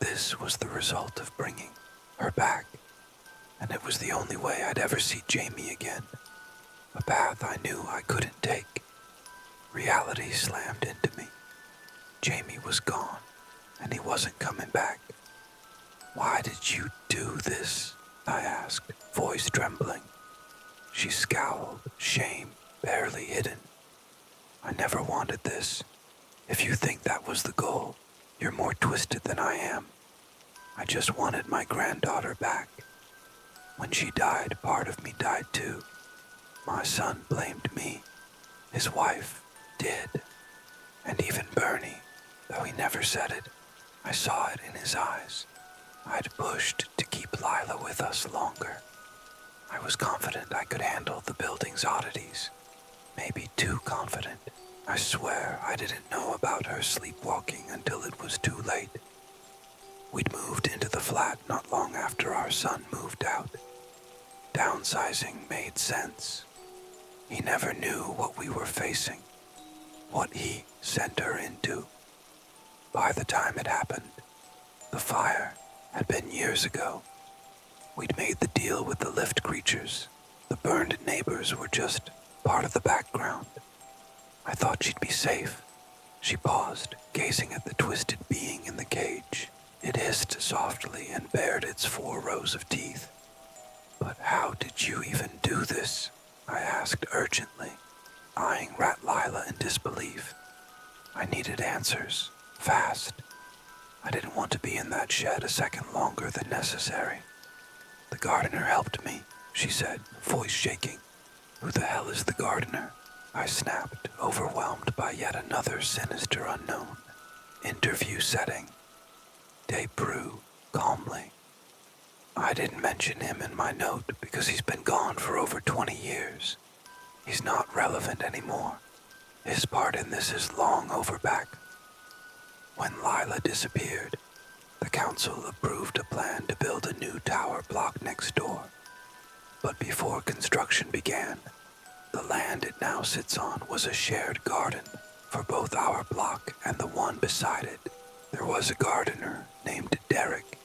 A: This was the result of bringing her back, and it was the only way I'd ever see Jamie again. A path I knew I couldn't take. Reality slammed into me. Jamie was gone, and he wasn't coming back. "Why did you do this?" I asked, voice trembling. She scowled, shame barely hidden. "I never wanted this. If you think that was the goal, you're more twisted than I am. I just wanted my granddaughter back. When she died, part of me died too. My son blamed me. His wife did. And even Bernie, though he never said it, I saw it in his eyes. I'd pushed to keep Lila with us longer. I was confident I could handle the building's oddities. Maybe too confident. I swear I didn't know about her sleepwalking until it was too late. We'd moved into the flat not long after our son moved out. Downsizing made sense. He never knew what we were facing, what he sent her into. By the time it happened, the fire had been years ago. We'd made the deal with the lift creatures. The burned neighbors were just part of the background. I thought she'd be safe. She paused, gazing at the twisted being in the cage. It hissed softly and bared its 4 rows of teeth. "But how did you even do this?" I asked urgently, eyeing Rat Lila in disbelief. I needed answers, fast. I didn't want to be in that shed a second longer than necessary. "The gardener helped me," she said, voice shaking. "Who the hell is the gardener?" I snapped, overwhelmed by yet another sinister unknown. "Interview setting." They Prue, calmly. "I didn't mention him in my note because he's been gone for over 20 years. He's not relevant anymore. His part in this is long over back." When Lila disappeared, the council approved a plan to build a new tower block next door. But before construction began, the land it now sits on was a shared garden for both our block and the one beside it. There was a gardener named Derek,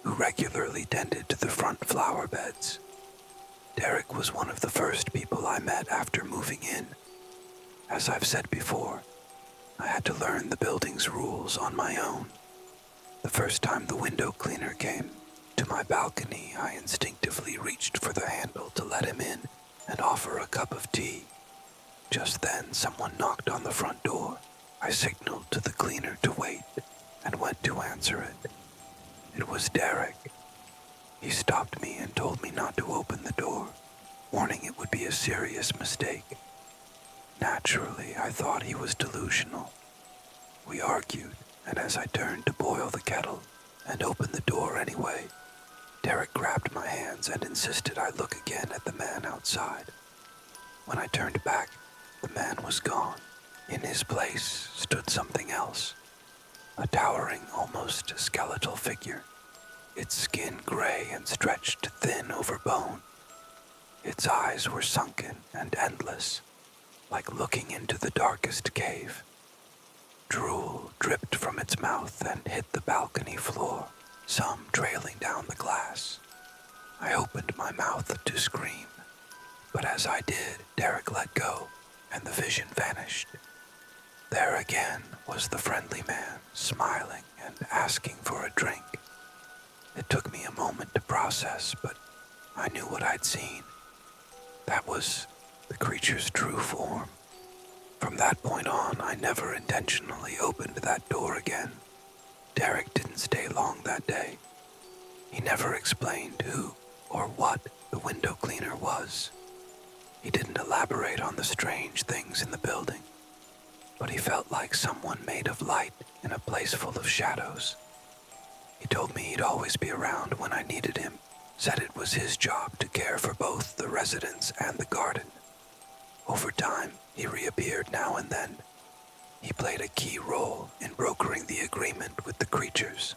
A: who regularly tended to the front flower beds. Derek was one of the first people I met after moving in. As I've said before, I had to learn the building's rules on my own. The first time the window cleaner came to my balcony, I instinctively reached for the handle to let him in and offer a cup of tea. Just then, someone knocked on the front door. I signaled to the cleaner to wait and went to answer it. It was Derek. He stopped me and told me not to open the door, warning it would be a serious mistake. Naturally, I thought he was delusional. We argued, and as I turned to boil the kettle and open the door anyway, Derek grabbed my hands and insisted I look again at the man outside. When I turned back, the man was gone. In his place stood something else, a towering, almost skeletal figure, its skin gray and stretched thin over bone. Its eyes were sunken and endless, like looking into the darkest cave. Drool dripped from its mouth and hit the balcony floor, some trailing down the glass. I opened my mouth to scream, But as I did, Derek let go, and the vision vanished. There again was the friendly man, smiling and asking for a drink. It took me a moment to process, but I knew what I'd seen. That was the creature's true form. From that point on, I never intentionally opened that door again. Derek didn't stay long that day. He never explained who or what the window cleaner was. He didn't elaborate on the strange things in the building, but he felt like someone made of light in a place full of shadows. He told me he'd always be around when I needed him, said it was his job to care for both the residents and the garden. Over time, he reappeared now and then. He played a key role in brokering the agreement with the creatures.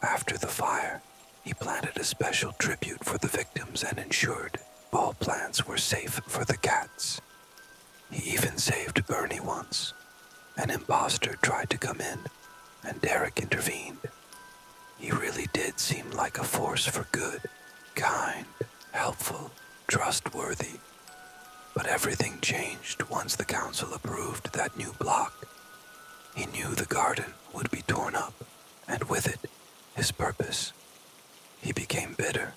A: After the fire, he planted a special tribute for the victims and ensured all plants were safe for the cats. He even saved Bernie once. An imposter tried to come in, and Derek intervened. He really did seem like a force for good, kind, helpful, trustworthy. But everything changed once the council approved that new block. He knew the garden would be torn up, and with it, his purpose. He became bitter,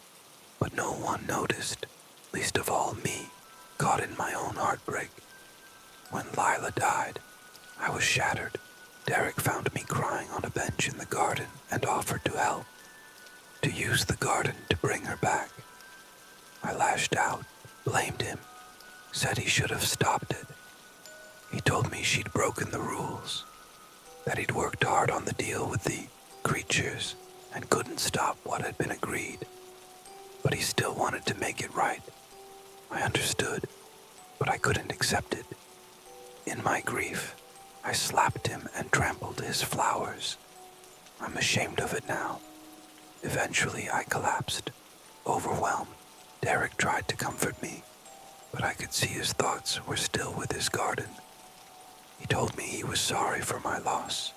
A: but no one noticed, least of all me, caught in my own heartbreak. When Lila died, I was shattered. Derek found me crying on a bench in the garden and offered to help, to use the garden to bring her back. I lashed out, blamed him, said he should have stopped it. He told me she'd broken the rules, that he'd worked hard on the deal with the creatures and couldn't stop what had been agreed. But he still wanted to make it right. I understood, but I couldn't accept it. In my grief, I slapped him and trampled his flowers. I'm ashamed of it now. Eventually, I collapsed, overwhelmed. Derek tried to comfort me, but I could see his thoughts were still with his garden. He told me he was sorry for my loss,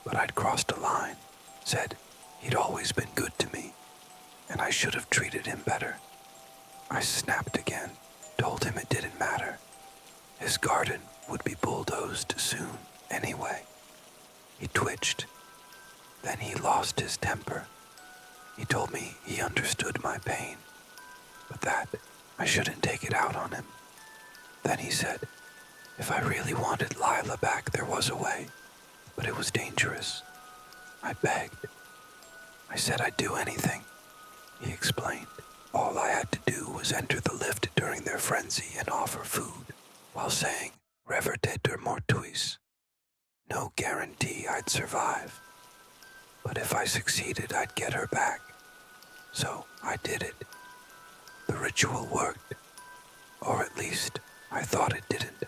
A: but I'd crossed a line, said he'd always been good to me, and I should have treated him better. I snapped again, told him it didn't matter. His garden would be bulldozed soon anyway. He twitched. Then he lost his temper. He told me he understood my pain, but that I shouldn't take it out on him. Then he said, if I really wanted Lila back, there was a way, but it was dangerous. I begged. I said I'd do anything. He explained. All I had to do was enter the lift during their frenzy and offer food, while saying, reverter mortuis. No guarantee I'd survive. But if I succeeded, I'd get her back. So I did it. The ritual worked. Or at least, I thought it didn't,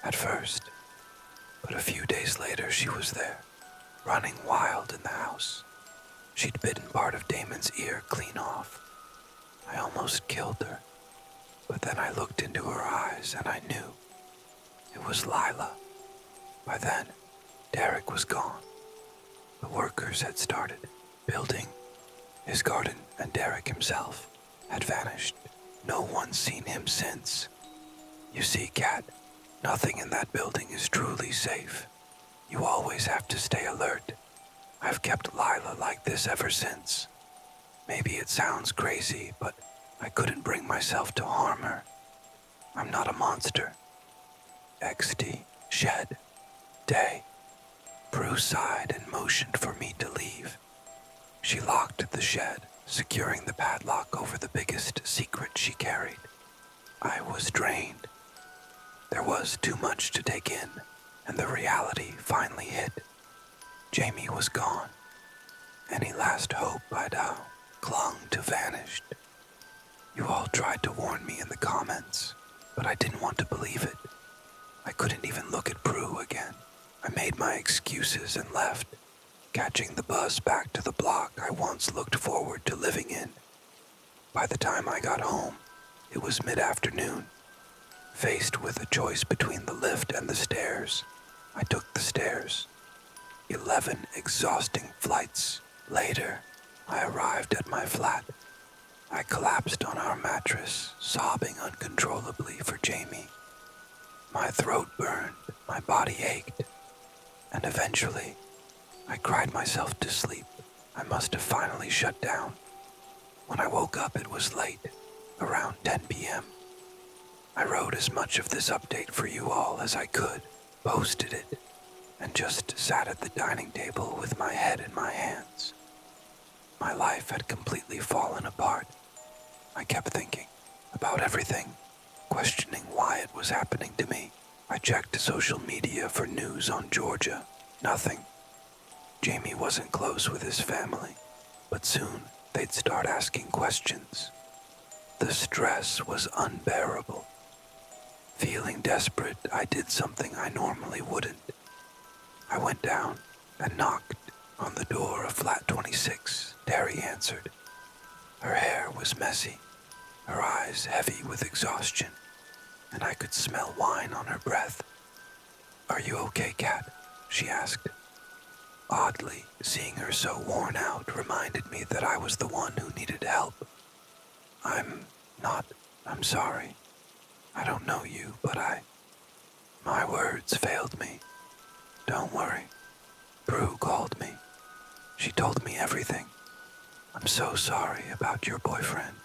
A: at first. But a few days later, she was there, running wild in the house. She'd bitten part of Damon's ear clean off. I almost killed her. But then I looked into her eyes and I knew. It was Lila. By then, Derek was gone. The workers had started building. His garden and Derek himself had vanished. No one's seen him since. You see, Kat, nothing in that building is truly safe. You always have to stay alert. I've kept Lila like this ever since. Maybe it sounds crazy, but I couldn't bring myself to harm her. I'm not a monster. XD, shed, day. Prue sighed and motioned for me to leave. She locked the shed, securing the padlock over the biggest secret she carried. I was drained. There was too much to take in, and the reality finally hit. Jamie was gone. Any last hope I'd clung to vanished. You all tried to warn me in the comments, but I didn't want to believe it. I couldn't even look at Prue again. I made my excuses and left, catching the bus back to the block I once looked forward to living in. By the time I got home, it was mid-afternoon. Faced with a choice between the lift and the stairs, I took the stairs. 11 exhausting flights later, I arrived at my flat. I collapsed on our mattress, sobbing uncontrollably for Jamie. My throat burned, my body ached, and eventually, I cried myself to sleep. I must have finally shut down. When I woke up, it was late, around 10 p.m. I wrote as much of this update for you all as I could, posted it, and just sat at the dining table with my head in my hands. My life had completely fallen apart. I kept thinking about everything, questioning why it was happening to me. I checked social media for news on Georgia. Nothing. Jamie wasn't close with his family, but soon they'd start asking questions. The stress was unbearable. Feeling desperate, I did something I normally wouldn't. I went down and knocked on the door of flat 26. Terry answered. Her hair was messy, her eyes heavy with exhaustion, and I could smell wine on her breath. Are you okay, Kat? She asked. Oddly, seeing her so worn out reminded me that I was the one who needed help. I'm sorry. I don't know you, but My words failed me. Don't worry. Prue called me. She told me everything. I'm so sorry about your boyfriend.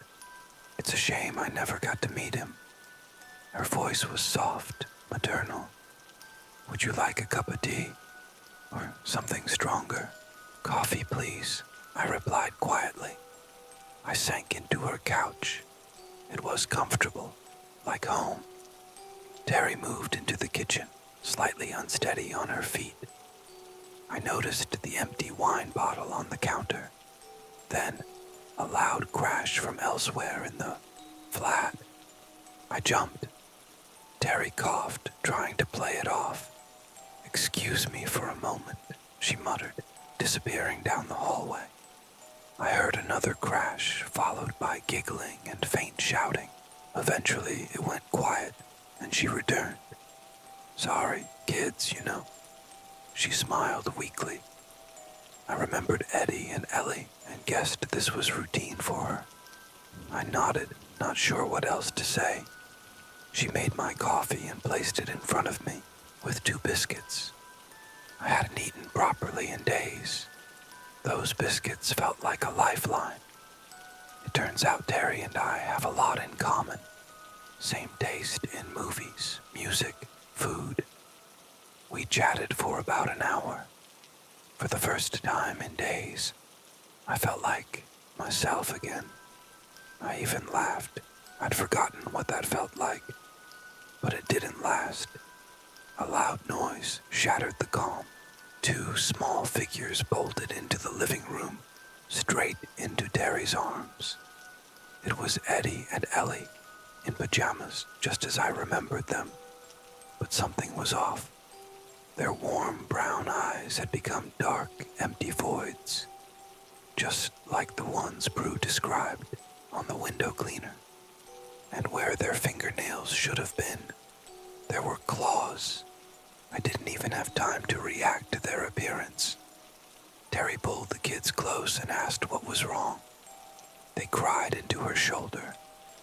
A: It's a shame I never got to meet him. Her voice was soft, maternal. Would you like a cup of tea? Or something stronger? Coffee, please, I replied quietly. I sank into her couch. It was comfortable, like home. Terry moved into the kitchen, slightly unsteady on her feet. I noticed the empty wine bottle on the counter. Then, a loud crash from elsewhere in the flat. I jumped. Terry coughed, trying to play it off. Excuse me for a moment, she muttered, disappearing down the hallway. I heard another crash, followed by giggling and faint shouting. Eventually, it went quiet, and she returned. Sorry, kids, you know. She smiled weakly. I remembered Eddie and Ellie and guessed this was routine for her. I nodded, not sure what else to say. She made my coffee and placed it in front of me, with 2 biscuits. I hadn't eaten properly in days. Those biscuits felt like a lifeline. It turns out Terry and I have a lot in common. Same taste in movies, music, food. We chatted for about an hour. For the first time in days, I felt like myself again. I even laughed. I'd forgotten what that felt like. But it didn't last. A loud noise shattered the calm. 2 small figures bolted into the living room, straight into Terry's arms. It was Eddie and Ellie, in pajamas, just as I remembered them. But something was off. Their warm brown eyes had become dark, empty voids, just like the ones Prue described on the window cleaner. And where their fingernails should have been, there were claws. I didn't even have time to react to their appearance. Terry pulled the kids close and asked what was wrong. They cried into her shoulder.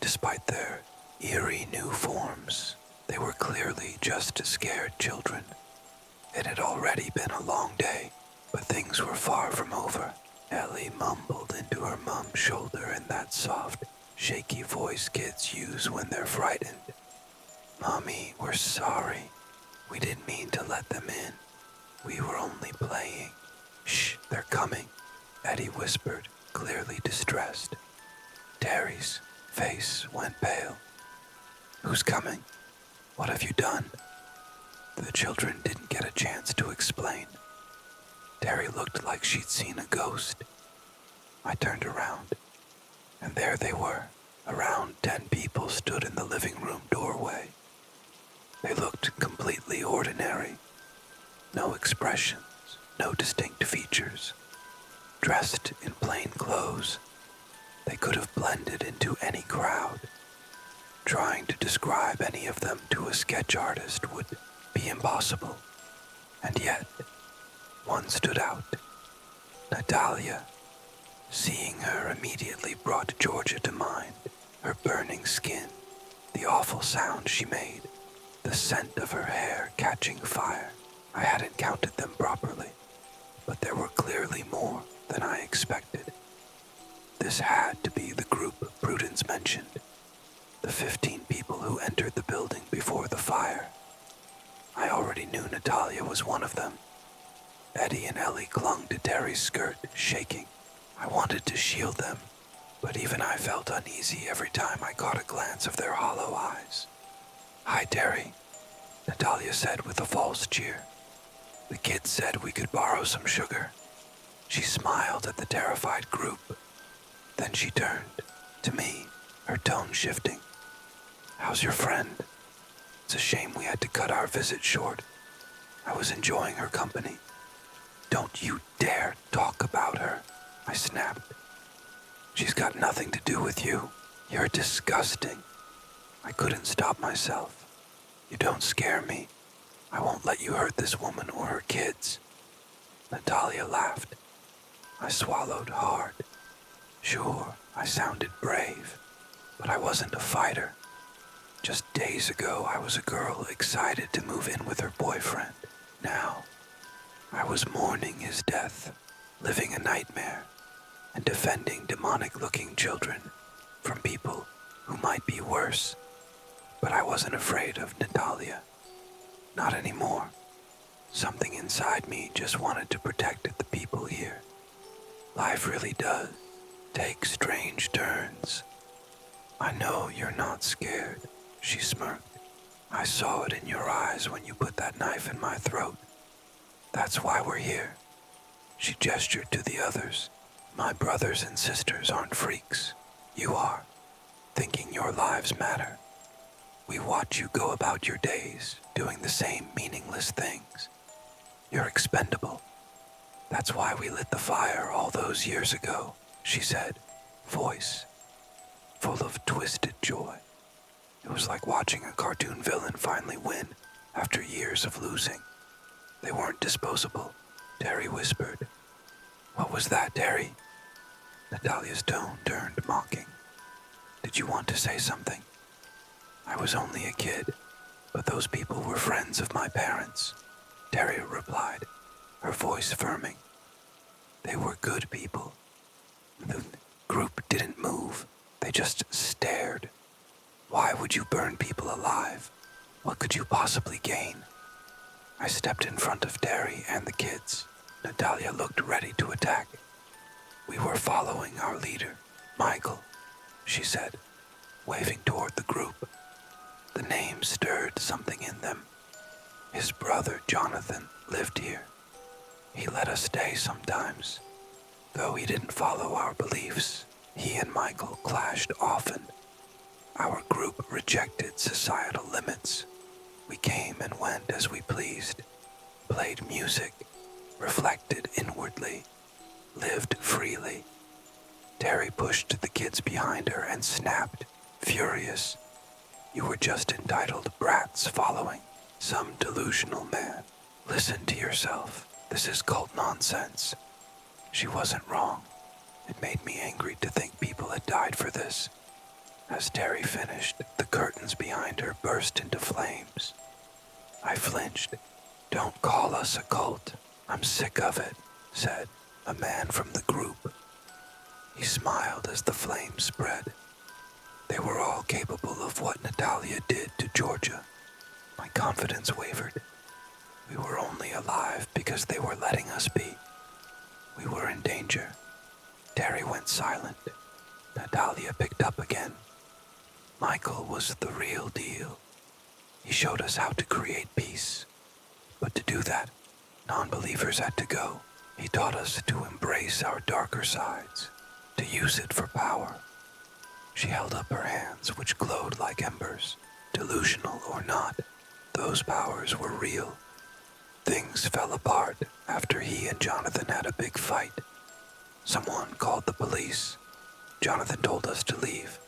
A: Despite their eerie new forms, they were clearly just scared children. It had already been a long day, but things were far from over. Ellie mumbled into her mom's shoulder in that soft, shaky voice kids use when they're frightened. Mommy, we're sorry. We didn't mean to let them in. We were only playing. Shh, they're coming, Eddie whispered, clearly distressed. Terry's face went pale. Who's coming? What have you done? The children didn't get a chance to explain. Terry looked like she'd seen a ghost. I turned around, and there they were. Around 10 people stood in the living room doorway. They looked completely ordinary. No expressions, no distinct features. Dressed in plain clothes, they could have blended into any crowd. Trying to describe any of them to a sketch artist would be impossible. And yet, one stood out. Natalia. Seeing her immediately brought Georgia to mind, her burning skin, the awful sound she made, the scent of her hair catching fire. I hadn't counted them properly, but there were clearly more than I expected. This had to be the group Prudence mentioned, the 15 people who entered the building before the fire. I already knew Natalia was one of them. Eddie and Ellie clung to Terry's skirt, shaking. I wanted to shield them, but even I felt uneasy every time I caught a glance of their hollow eyes. "Hi, Terry," Natalia said with a false cheer. "The kids said we could borrow some sugar." She smiled at the terrified group. Then she turned to me, her tone shifting. "How's your friend? It's a shame we had to cut our visit short. I was enjoying her company." "Don't you dare talk about her," I snapped. "She's got nothing to do with you. You're disgusting." I couldn't stop myself. "You don't scare me. I won't let you hurt this woman or her kids." Natalia laughed. I swallowed hard. Sure, I sounded brave, but I wasn't a fighter. Just days ago, I was a girl excited to move in with her boyfriend. Now, I was mourning his death, living a nightmare, and defending demonic-looking children from people who might be worse. But I wasn't afraid of Natalia. Not anymore. Something inside me just wanted to protect the people here. Life really does take strange turns. "I know you're not scared," she smirked. "I saw it in your eyes when you put that knife in my throat. That's why we're here." She gestured to the others. "My brothers and sisters aren't freaks. You are, thinking your lives matter. We watch you go about your days, doing the same meaningless things. You're expendable. That's why we lit the fire all those years ago," she said, voice full of twisted joy. It was like watching a cartoon villain finally win after years of losing. "They weren't disposable," Terry whispered. "What was that, Terry?" Natalia's tone turned mocking. "Did you want to say something?" "I was only a kid, but those people were friends of my parents," Terry replied, her voice firming. "They were good people." The group didn't move. They just stared. "Why would you burn people alive? What could you possibly gain?" I stepped in front of Terry and the kids. Natalia looked ready to attack. "We were following our leader, Michael," she said, waving toward the group. The name stirred something in them. His brother, Jonathan, lived here. He let us stay sometimes. Though he didn't follow our beliefs, he and Michael clashed often. Our group rejected societal limits. We came and went as we pleased, played music, reflected inwardly, lived freely. Terry pushed the kids behind her and snapped, furious. "You were just entitled brats following some delusional man. Listen to yourself. This is cult nonsense." She wasn't wrong. It made me angry to think people had died for this. As Terry finished, the curtains behind her burst into flames. I flinched. "Don't call us a cult. I'm sick of it," said a man from the group. He smiled as the flames spread. They were all capable of what Natalia did to Georgia. My confidence wavered. We were only alive because they were letting us be. We were in danger. Terry went silent. Natalia picked up again. Michael was the real deal. He showed us how to create peace. But to do that, non-believers had to go. He taught us to embrace our darker sides, to use it for power. She held up her hands, which glowed like embers. Delusional or not, those powers were real. Things fell apart after he and Jonathan had a big fight. Someone called the police. Jonathan told us to leave.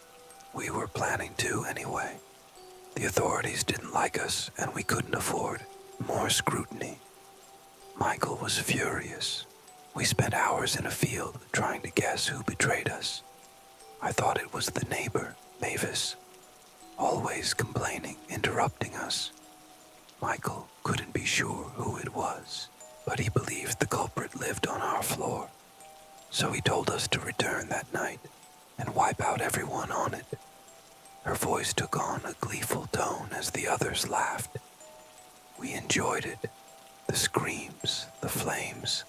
A: We were planning to anyway. The authorities didn't like us, and we couldn't afford more scrutiny. Michael was furious. We spent hours in a field trying to guess who betrayed us. I thought it was the neighbor, Mavis, always complaining, interrupting us. Michael couldn't be sure who it was, but he believed the culprit lived on our floor. So he told us to return that night and wipe out everyone on it. Her voice took on a gleeful tone as the others laughed. We enjoyed it. The screams, the flames,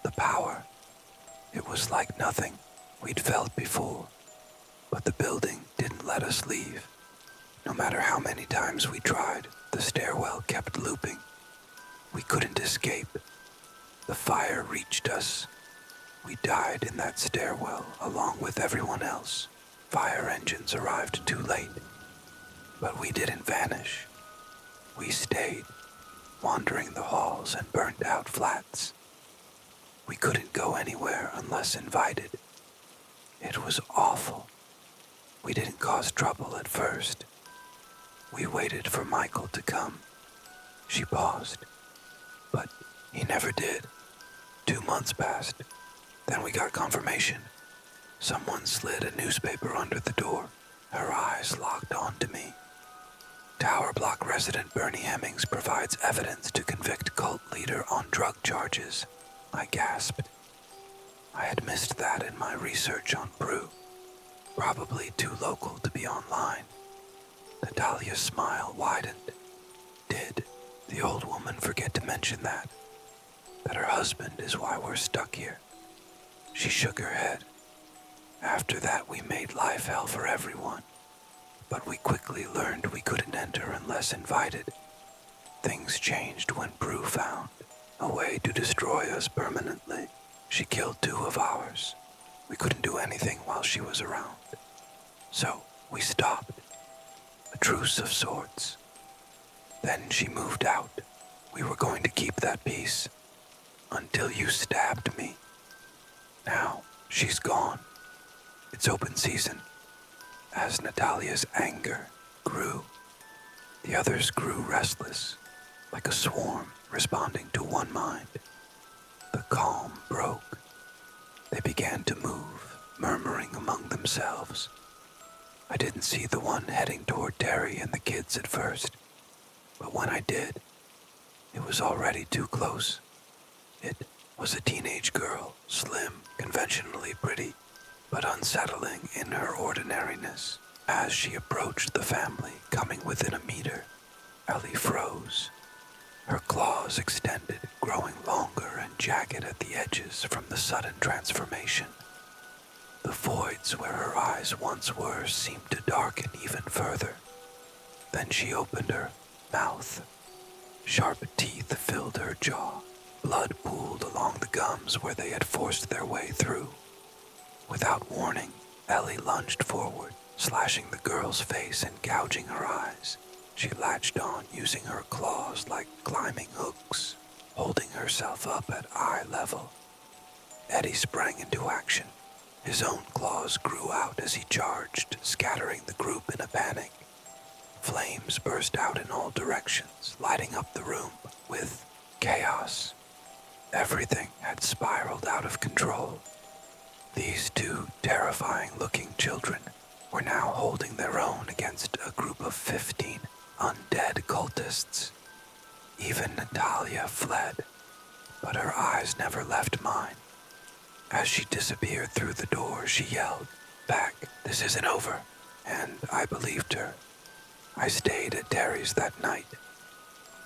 A: the power. It was like nothing we'd felt before, but the building didn't let us leave. No matter how many times we tried, the stairwell kept looping. We couldn't escape. The fire reached us. We died in that stairwell along with everyone else. Fire engines arrived too late, but we didn't vanish. We stayed, wandering the halls and burnt out flats. We couldn't go anywhere unless invited. It was awful. We didn't cause trouble at first. We waited for Michael to come. She paused, but he never did. 2 months passed. Then we got confirmation. Someone slid a newspaper under the door. Her eyes locked onto me. Tower Block resident Bernie Hemmings provides evidence to convict cult leader on drug charges. I gasped. I had missed that in my research on Brew. Probably too local to be online. Natalia's smile widened. Did the old woman forget to mention that? That her husband is why we're stuck here? She shook her head. After that, we made life hell for everyone. But we quickly learned we couldn't enter unless invited. Things changed when Brew found a way to destroy us permanently. She killed 2 of ours. We couldn't do anything while she was around. So we stopped. A truce of sorts. Then she moved out. We were going to keep that peace. Until you stabbed me. Now she's gone. It's open season. As Natalia's anger grew, the others grew restless, like a swarm responding to one mind. The calm broke. They began to move, murmuring among themselves. I didn't see the one heading toward Terry and the kids at first, but when I did, it was already too close. It was a teenage girl, slim, conventionally pretty, but unsettling in her ordinariness. As she approached the family, coming within a meter, Ellie froze. Her claws extended, growing longer and jagged at the edges from the sudden transformation. The voids where her eyes once were seemed to darken even further. Then she opened her mouth. Sharp teeth filled her jaw. Blood pooled along the gums where they had forced their way through. Without warning, Ellie lunged forward, slashing the girl's face and gouging her eyes. She latched on, using her claws like climbing hooks, holding herself up at eye level. Eddie sprang into action. His own claws grew out as he charged, scattering the group in a panic. Flames burst out in all directions, lighting up the room with chaos. Everything had spiraled out of control. These 2 terrifying-looking children were now holding their own against a group of 15 undead cultists. Even Natalia fled, but her eyes never left mine. As she disappeared through the door, she yelled, "Back, this isn't over," and I believed her. I stayed at Terry's that night.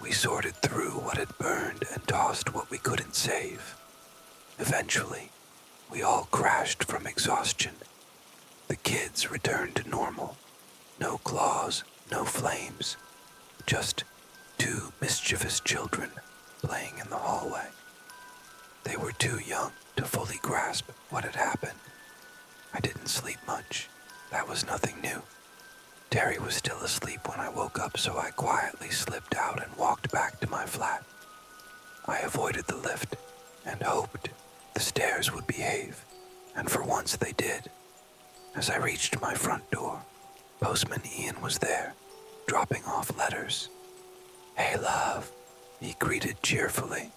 A: We sorted through what had burned and tossed what we couldn't save. Eventually, we all crashed from exhaustion. The kids returned to normal. No claws, no flames. Just 2 mischievous children playing in the hallway. They were too young to fully grasp what had happened. I didn't sleep much. That was nothing new. Terry was still asleep when I woke up, so I quietly slipped out and walked back to my flat. I avoided the lift and hoped the stairs would behave, and for once they did. As I reached my front door, Postman Ian was there, dropping off letters. "Hey, love," he greeted cheerfully.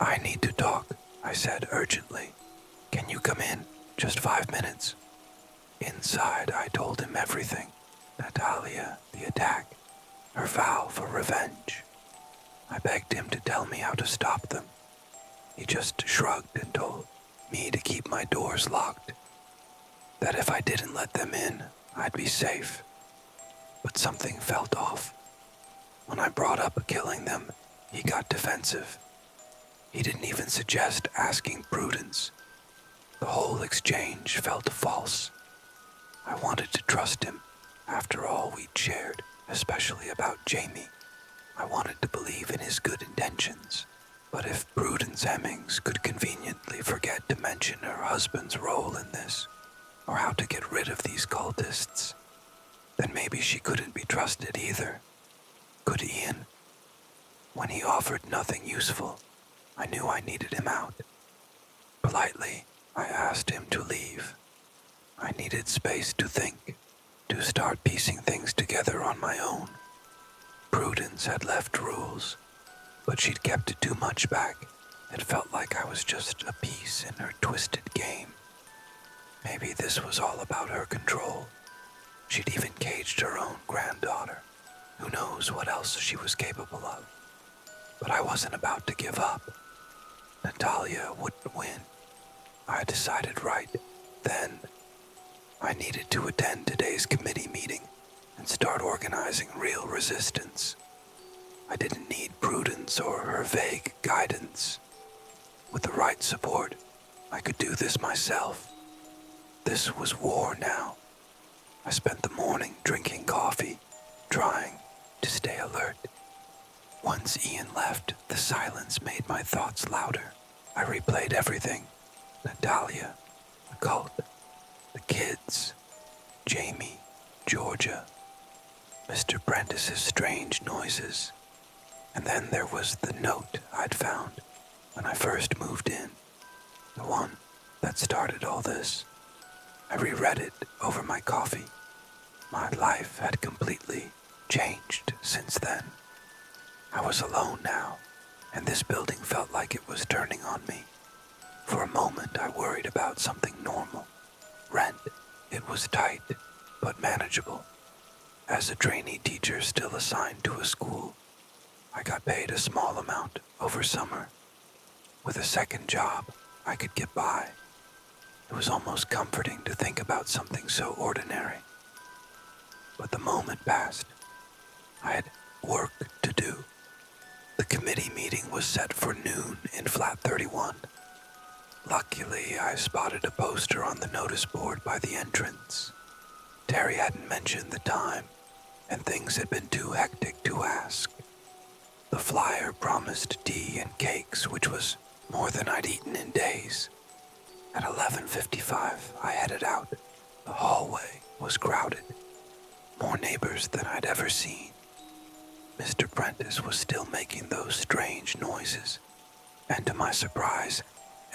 A: "I need to talk," I said urgently. "Can you come in? Just 5 minutes." Inside, I told him everything. Natalia, the attack, her vow for revenge. I begged him to tell me how to stop them. He just shrugged and told me to keep my doors locked. That if I didn't let them in, I'd be safe. But something felt off. When I brought up killing them, he got defensive. He didn't even suggest asking Prudence. The whole exchange felt false. I wanted to trust him, after all we'd shared, especially about Jamie. I wanted to believe in his good intentions. But if Prudence Hemmings could conveniently forget to mention her husband's role in this, or how to get rid of these cultists, then maybe she couldn't be trusted either. Could Ian? When he offered nothing useful, I knew I needed him out. Politely, I asked him to leave. I needed space to think, to start piecing things together on my own. Prudence had left rules, but she'd kept too much back. It felt like I was just a piece in her twisted game. Maybe this was all about her control. She'd even caged her own granddaughter. Who knows what else she was capable of? But I wasn't about to give up. Natalia wouldn't win. I decided right then. I needed to attend today's committee meeting and start organizing real resistance. I didn't need Prudence or her vague guidance. With the right support, I could do this myself. This was war now. I spent the morning drinking coffee, trying to stay alert. Once Ian left, the silence made my thoughts louder. I replayed everything. Natalia, the cult, the kids, Jamie, Georgia, Mr. Prentice's strange noises. And then there was the note I'd found when I first moved in, the one that started all this. I reread it over my coffee. My life had completely changed since then. I was alone now, and this building felt like it was turning on me. For a moment, I worried about something normal. Rent. It was tight, but manageable. As a trainee teacher still assigned to a school, I got paid a small amount over summer. With a second job, I could get by. It was almost comforting to think about something so ordinary. But the moment passed. I had work to do. The committee meeting was set for noon in Flat 31. Luckily, I spotted a poster on the notice board by the entrance. Terry hadn't mentioned the time, and things had been too hectic to ask. The flyer promised tea and cakes, which was more than I'd eaten in days. At 11:55, I headed out. The hallway was crowded. More neighbors than I'd ever seen. Mr. Prentice was still making those strange noises, and to my surprise,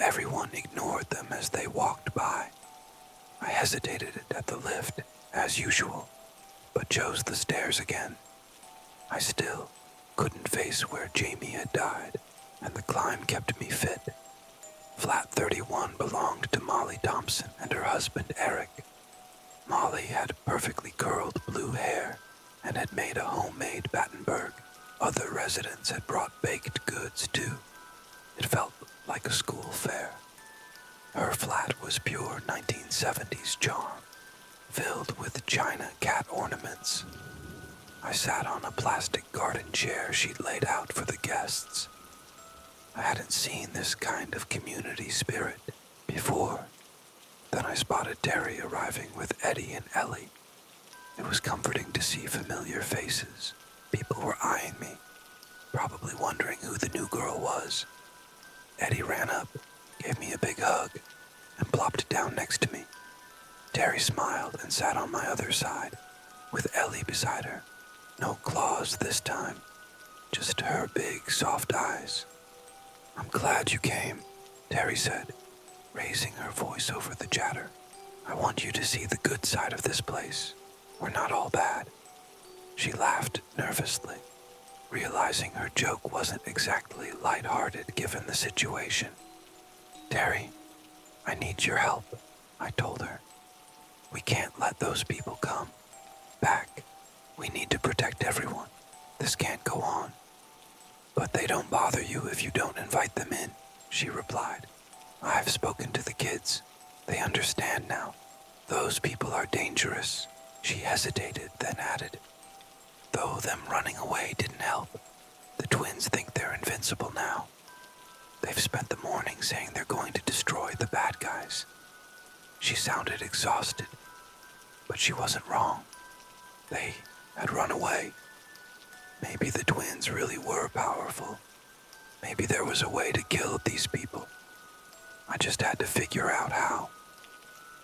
A: everyone ignored them as they walked by. I hesitated at the lift, as usual, but chose the stairs again. I still couldn't face where Jamie had died, and the climb kept me fit. Flat 31 belonged to Molly Thompson and her husband Eric. Molly had perfectly curled blue hair and had made a homemade Battenberg. Other residents had brought baked goods too. It felt like a school fair. Her flat was pure 1970s charm, filled with china cat ornaments. I sat on a plastic garden chair she'd laid out for the guests. I hadn't seen this kind of community spirit before. Then I spotted Terry arriving with Eddie and Ellie. It was comforting to see familiar faces. People were eyeing me, probably wondering who the new girl was. Eddie ran up, gave me a big hug, and plopped down next to me. Terry smiled and sat on my other side, with Ellie beside her. No claws this time, just her big, soft eyes. "I'm glad you came," Terry said, raising her voice over the chatter. "I want you to see the good side of this place. We're not all bad." She laughed nervously, realizing her joke wasn't exactly lighthearted given the situation. "Terry, I need your help," I told her. "We can't let those people come back. We need to protect everyone. This can't go on." "But they don't bother you if you don't invite them in," she replied. "I've spoken to the kids. They understand now. Those people are dangerous." She hesitated, then added, "Though them running away didn't help. The twins think they're invincible now. They've spent the morning saying they're going to destroy the bad guys." She sounded exhausted, but she wasn't wrong. They had run away. Maybe the twins really were powerful. Maybe there was a way to kill these people. I just had to figure out how.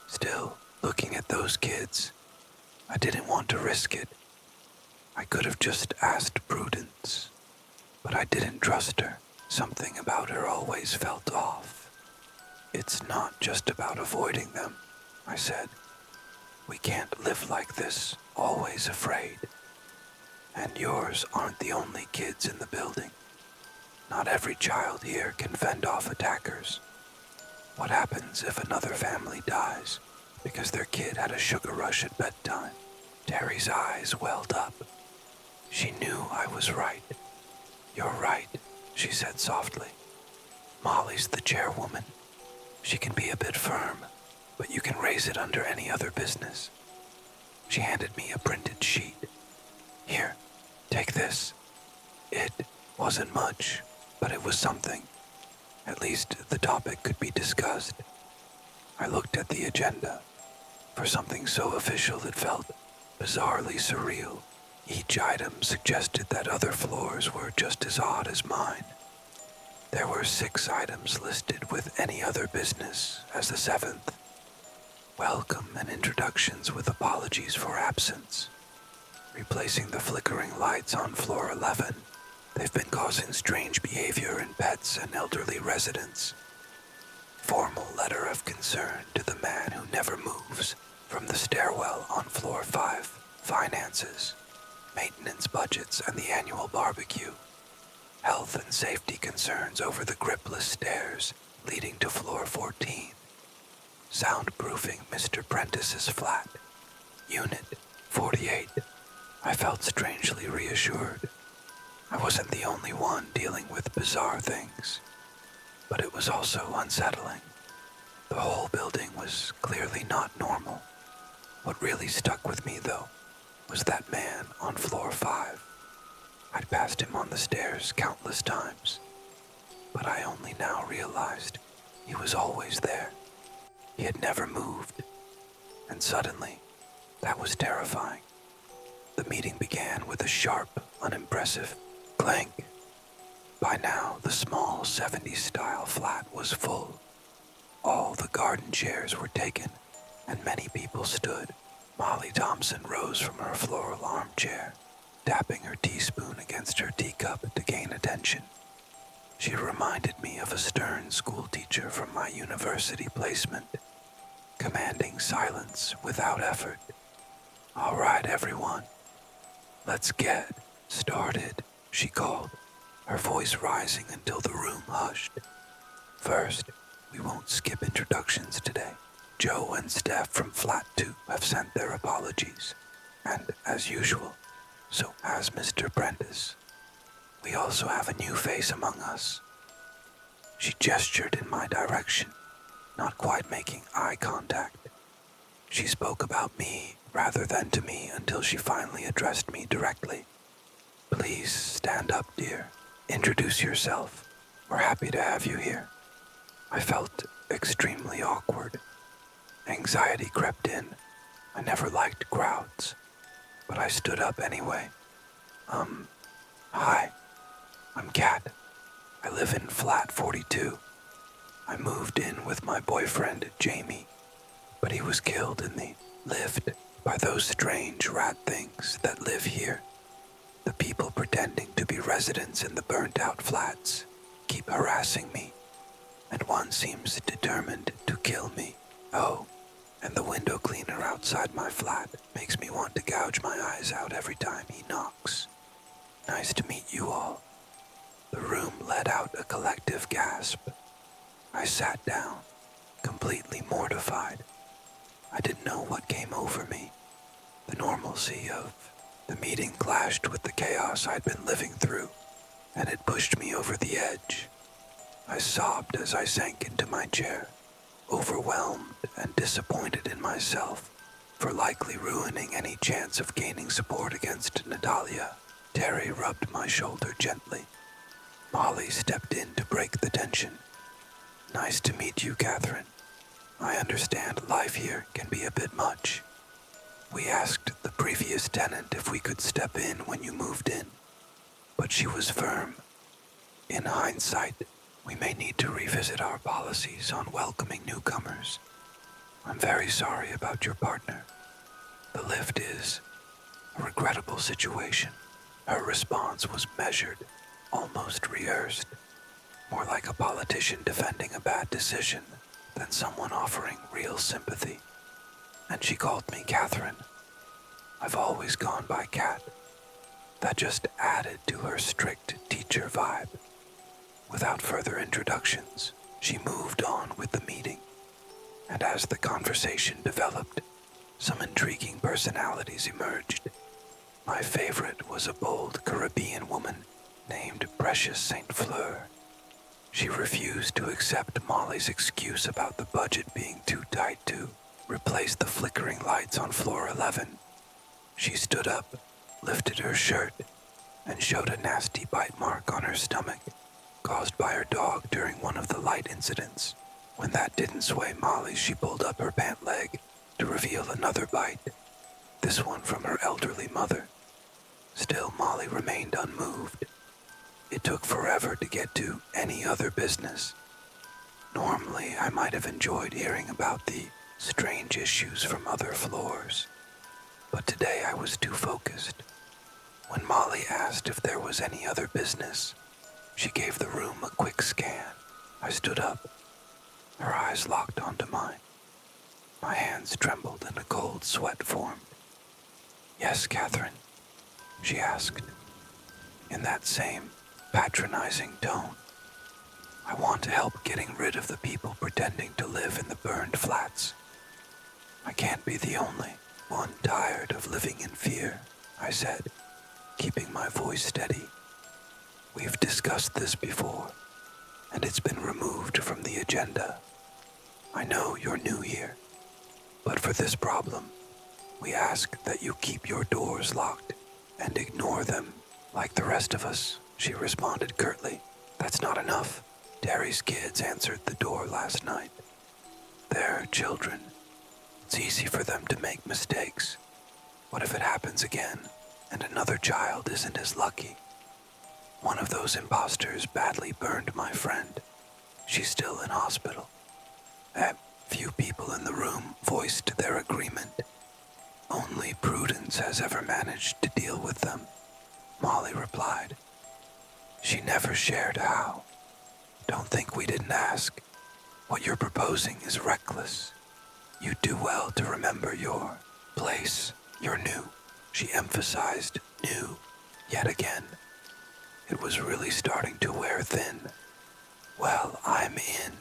A: Still, looking at those kids, I didn't want to risk it. I could have just asked Prudence, but I didn't trust her. Something about her always felt off. "It's not just about avoiding them," I said. "We can't live like this, always afraid. And yours aren't the only kids in the building. Not every child here can fend off attackers. What happens if another family dies because their kid had a sugar rush at bedtime?" Terry's eyes welled up. She knew I was right. "You're right," she said softly. "Molly's the chairwoman. She can be a bit firm, but you can raise it under any other business." She handed me a printed sheet. "Here, take this." It wasn't much, but it was something. At least the topic could be discussed. I looked at the agenda. For something so official it felt bizarrely surreal. Each item suggested that other floors were just as odd as mine. There were 6 items listed with any other business as the 7th. Welcome and introductions with apologies for absence. Replacing the flickering lights on floor 11. They've been causing strange behavior in pets and elderly residents. Formal letter of concern to the man who never moves from the stairwell on floor 5. Finances, maintenance budgets, and the annual barbecue. Health and safety concerns over the gripless stairs leading to floor 14. Soundproofing Mr. Prentice's flat. Unit 48. I felt strangely reassured. I wasn't the only one dealing with bizarre things, but it was also unsettling. The whole building was clearly not normal. What really stuck with me, though, was that man on floor 5. I'd passed him on the stairs countless times, but I only now realized he was always there. He had never moved, and suddenly, that was terrifying. The meeting began with a sharp, unimpressive clank. By now, the small 70s-style flat was full. All the garden chairs were taken, and many people stood. Molly Thompson rose from her floral armchair, tapping her teaspoon against her teacup to gain attention. She reminded me of a stern schoolteacher from my university placement, commanding silence without effort. "All right, everyone, let's get started," she called, her voice rising until the room hushed. "First, we won't skip introductions today. Joe and Steph from Flat 2 have sent their apologies, and as usual, so has Mr. Prentice. We also have a new face among us." She gestured in my direction, not quite making eye contact. She spoke about me rather than to me until she finally addressed me directly. "Please stand up, dear. Introduce yourself. We're happy to have you here." I felt extremely awkward. Anxiety crept in. I never liked crowds, but I stood up anyway. Hi, I'm Kat. I live in flat 42. I moved in with my boyfriend, Jamie, but he was killed in the lift by those strange rat things that live here. The people pretending to be residents in the burnt-out flats keep harassing me, and one seems determined to kill me. Oh, and the window cleaner outside my flat makes me want to gouge my eyes out every time he knocks. Nice to meet you all. The room let out a collective gasp. I sat down, completely mortified. I didn't know what came over me. The normalcy of the meeting clashed with the chaos I'd been living through, and it pushed me over the edge. I sobbed as I sank into my chair, overwhelmed and disappointed in myself for likely ruining any chance of gaining support against Natalia. Terry rubbed my shoulder gently. Molly stepped in to break the tension. Nice to meet you, Catherine. I understand life here can be a bit much. We asked the previous tenant if we could step in when you moved in, but she was firm. In hindsight, we may need to revisit our policies on welcoming newcomers. I'm very sorry about your partner. The lift is a regrettable situation. Her response was measured, almost rehearsed, more like a politician defending a bad decision than someone offering real sympathy. And she called me Catherine. I've always gone by Cat. That just added to her strict teacher vibe. Without further introductions, she moved on with the meeting. And as the conversation developed, some intriguing personalities emerged. My favorite was a bold Caribbean woman named Precious St. Fleur. She refused to accept Molly's excuse about the budget being too tight to replace the flickering lights on floor 11. She stood up, lifted her shirt, and showed a nasty bite mark on her stomach, caused by her dog during one of the light incidents. When that didn't sway Molly, she pulled up her pant leg to reveal another bite, this one from her elderly mother. Still, Molly remained unmoved. It took forever to get to any other business. Normally, I might have enjoyed hearing about the strange issues from other floors, but today I was too focused. When Molly asked if there was any other business, she gave the room a quick scan. I stood up. Her eyes locked onto mine. My hands trembled and a cold sweat formed. Yes, Catherine, she asked, in that same patronizing tone. I want to help getting rid of the people pretending to live in the burned flats. I can't be the only one tired of living in fear, I said, keeping my voice steady. We've discussed this before, and it's been removed from the agenda. I know you're new here, but for this problem, we ask that you keep your doors locked and ignore them like the rest of us, she responded curtly. That's not enough. Terry's kids answered the door last night. They're children. It's easy for them to make mistakes. What if it happens again and another child isn't as lucky? One of those imposters badly burned my friend. She's still in hospital. A few people in the room voiced their agreement. Only Prudence has ever managed to deal with them, Molly replied. She never shared how. Don't think we didn't ask. What you're proposing is reckless. You do well to remember your place. You're new. She emphasized new yet again. It was really starting to wear thin. Well, I'm in,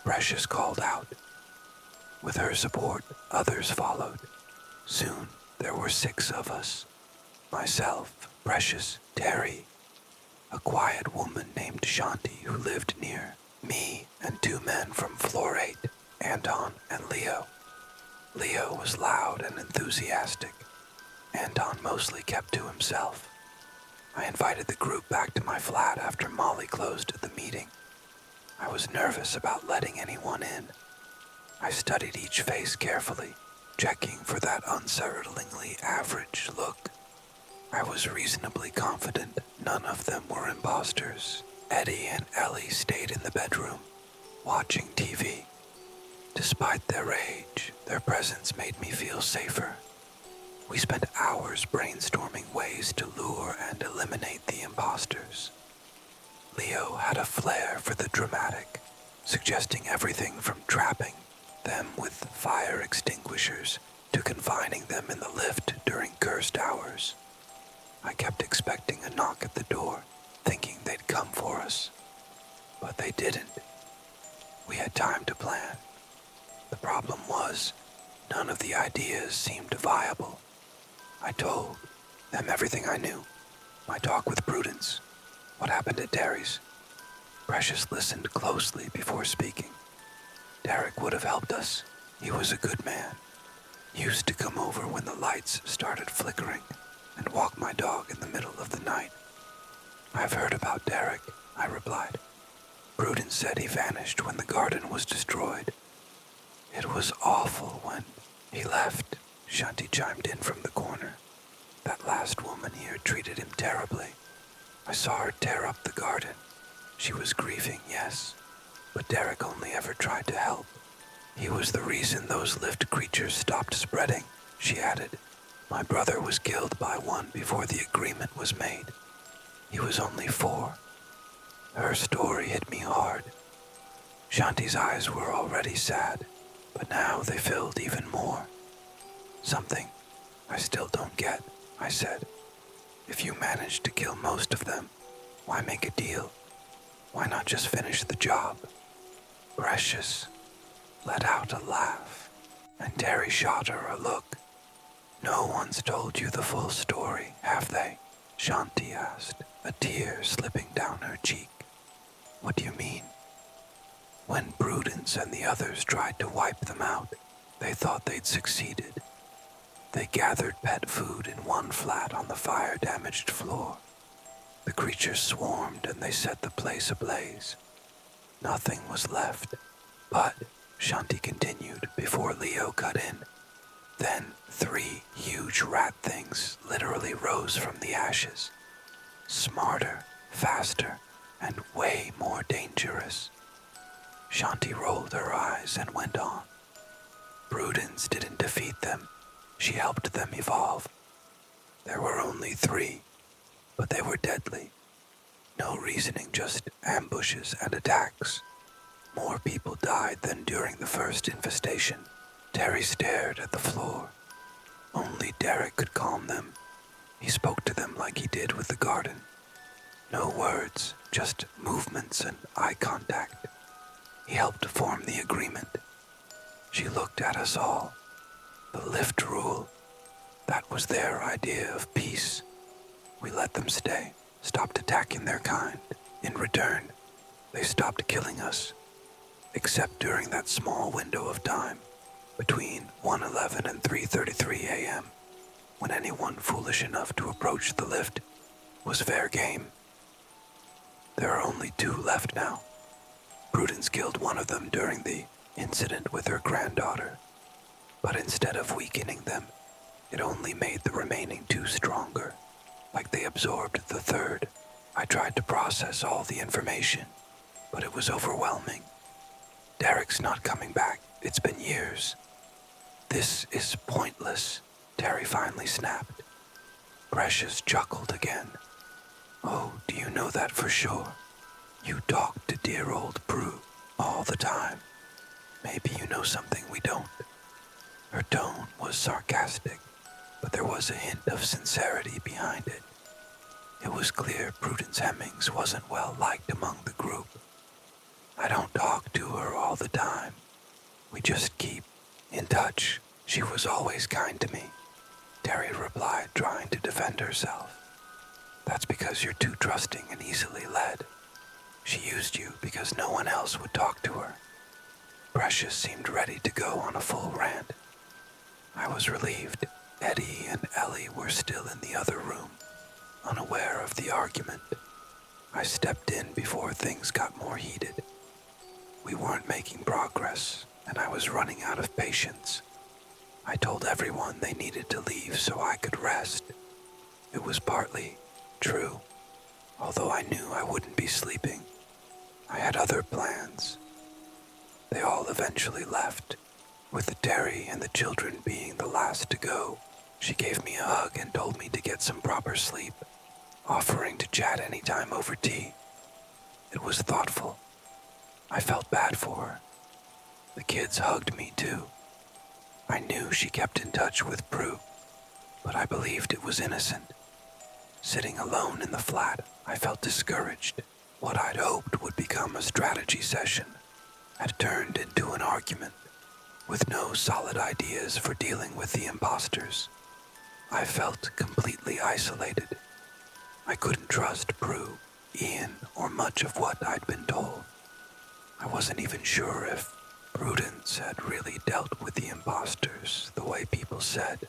A: Precious called out. With her support, others followed. Soon, there were 6 of us. Myself, Precious, Terry, a quiet woman named Shanti who lived near, me and 2 men from floor 8, Anton and Leo. Leo was loud and enthusiastic. Anton mostly kept to himself. I invited the group back to my flat after Molly closed the meeting. I was nervous about letting anyone in. I studied each face carefully, checking for that unsettlingly average look. I was reasonably confident none of them were imposters. Eddie and Ellie stayed in the bedroom, watching TV. Despite their age, their presence made me feel safer. We spent hours brainstorming ways to lure and eliminate the imposters. Leo had a flair for the dramatic, suggesting everything from trapping them with fire extinguishers to confining them in the lift during cursed hours. I kept expecting a knock at the door, thinking they'd come for us. But they didn't. We had time to plan. The problem was, none of the ideas seemed viable. I told them everything I knew. My talk with Prudence. What happened at Terry's. Precious listened closely before speaking. Derek would have helped us. He was a good man. He used to come over when the lights started flickering and walk my dog in the middle of the night. I've heard about Derek, I replied. Prudence said he vanished when the garden was destroyed. It was awful when he left, Shanti chimed in from the corner. That last woman here treated him terribly. I saw her tear up the garden. She was grieving, yes, but Derek only ever tried to help. He was the reason those lift creatures stopped spreading, she added. My brother was killed by one before the agreement was made. He was only 4. Her story hit me hard. Shanti's eyes were already sad, but now they filled even more. Something I still don't get, I said. If you managed to kill most of them, why make a deal? Why not just finish the job? Precious let out a laugh, and Terry shot her a look. No one's told you the full story, have they? Shanti asked, a tear slipping down her cheek. What do you mean? When Prudence and the others tried to wipe them out, they thought they'd succeeded. They gathered pet food in one flat on the fire-damaged floor. The creatures swarmed and they set the place ablaze. Nothing was left. But, Shanti continued before Leo cut in, then 3 huge rat things literally rose from the ashes. Smarter, faster, and way more dangerous. Shanti rolled her eyes and went on. Prudence didn't defeat them. She helped them evolve. There were only 3, but they were deadly. No reasoning, just ambushes and attacks. More people died than during the first infestation. Terry stared at the floor. Only Derek could calm them. He spoke to them like he did with the garden. No words, just movements and eye contact. He helped form the agreement. She looked at us all. The lift rule, that was their idea of peace. We let them stay, stopped attacking their kind. In return, they stopped killing us, except during that small window of time between 1:11 and 3:33 a.m., when anyone foolish enough to approach the lift was fair game. There are only 2 left now. Prudence killed one of them during the incident with her granddaughter, but instead of weakening them, it only made the remaining 2 stronger, like they absorbed the 3rd. I tried to process all the information, but it was overwhelming. Derek's not coming back. It's been years. This is pointless, Terry finally snapped. Precious chuckled again. Oh, do you know that for sure? You talk to dear old Prue all the time. Maybe you know something we don't. Her tone was sarcastic, but there was a hint of sincerity behind it. It was clear Prudence Hemmings wasn't well liked among the group. I don't talk to her all the time. We just keep in touch. She was always kind to me, Terry replied, trying to defend herself. That's because you're too trusting and easily led. She used you because no one else would talk to her. Precious seemed ready to go on a full rant. I was relieved. Eddie and Ellie were still in the other room, unaware of the argument. I stepped in before things got more heated. We weren't making progress, and I was running out of patience. I told everyone they needed to leave so I could rest. It was partly true, although I knew I wouldn't be sleeping. I had other plans. They all eventually left, with Terry and the children being the last to go. She gave me a hug and told me to get some proper sleep, offering to chat anytime over tea. It was thoughtful. I felt bad for her. The kids hugged me too. I knew she kept in touch with Prue, but I believed it was innocent. Sitting alone in the flat, I felt discouraged. What I'd hoped would become a strategy session had turned into an argument with no solid ideas for dealing with the imposters. I felt completely isolated. I couldn't trust Prue, Ian, or much of what I'd been told. I wasn't even sure if Prudence had really dealt with the imposters the way people said.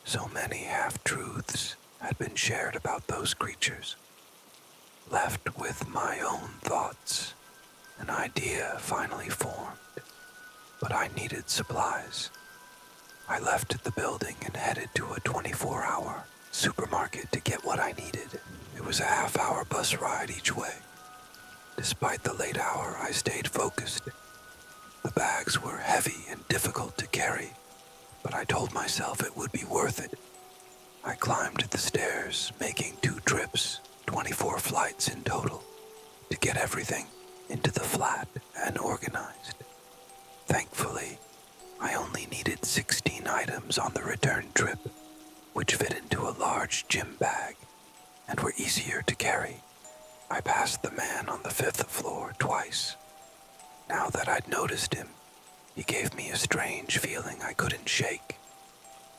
A: So many half-truths had been shared about those creatures. Left with my own thoughts, an idea finally formed, but I needed supplies. I left the building and headed to a 24-hour supermarket to get what I needed. It was a half-hour bus ride each way. Despite the late hour, I stayed focused. The bags were heavy and difficult to carry, but I told myself it would be worth it. I climbed the stairs, making 2 trips, 24 flights in total, to get everything into the flat and organized. Thankfully, I only needed 16 items on the return trip, which fit into a large gym bag and were easier to carry. I passed the man on the 5th floor twice. Now that I'd noticed him, he gave me a strange feeling I couldn't shake.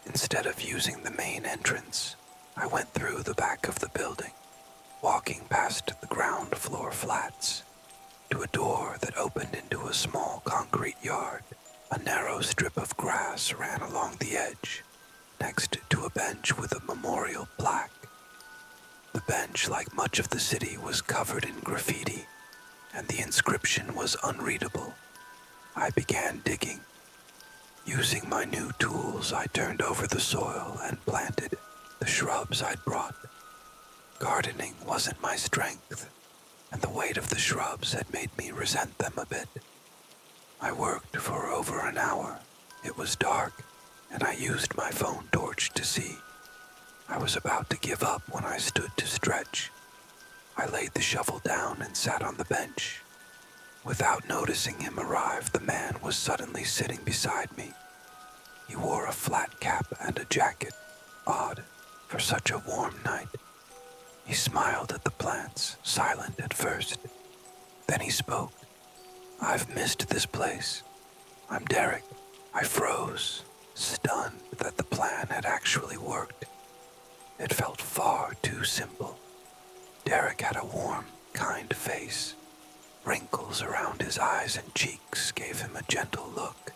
A: Instead of using the main entrance, I went through the back of the building, walking past the ground floor flats, to a door that opened into a small concrete yard. A narrow strip of grass ran along the edge, next to a bench with a memorial plaque. The bench, like much of the city, was covered in graffiti, and the inscription was unreadable. I began digging. Using my new tools, I turned over the soil and planted the shrubs I'd brought. Gardening wasn't my strength, and the weight of the shrubs had made me resent them a bit. I worked for over an hour. It was dark, and I used my phone torch to see. I was about to give up when I stood to stretch. I laid the shovel down and sat on the bench. Without noticing him arrive, the man was suddenly sitting beside me. He wore a flat cap and a jacket, odd for such a warm night. He smiled at the plants, silent at first. Then he spoke. "I've missed this place. I'm Derek." I froze, stunned that the plan had actually worked. It felt far too simple. Derek had a warm, kind face. Wrinkles around his eyes and cheeks gave him a gentle look.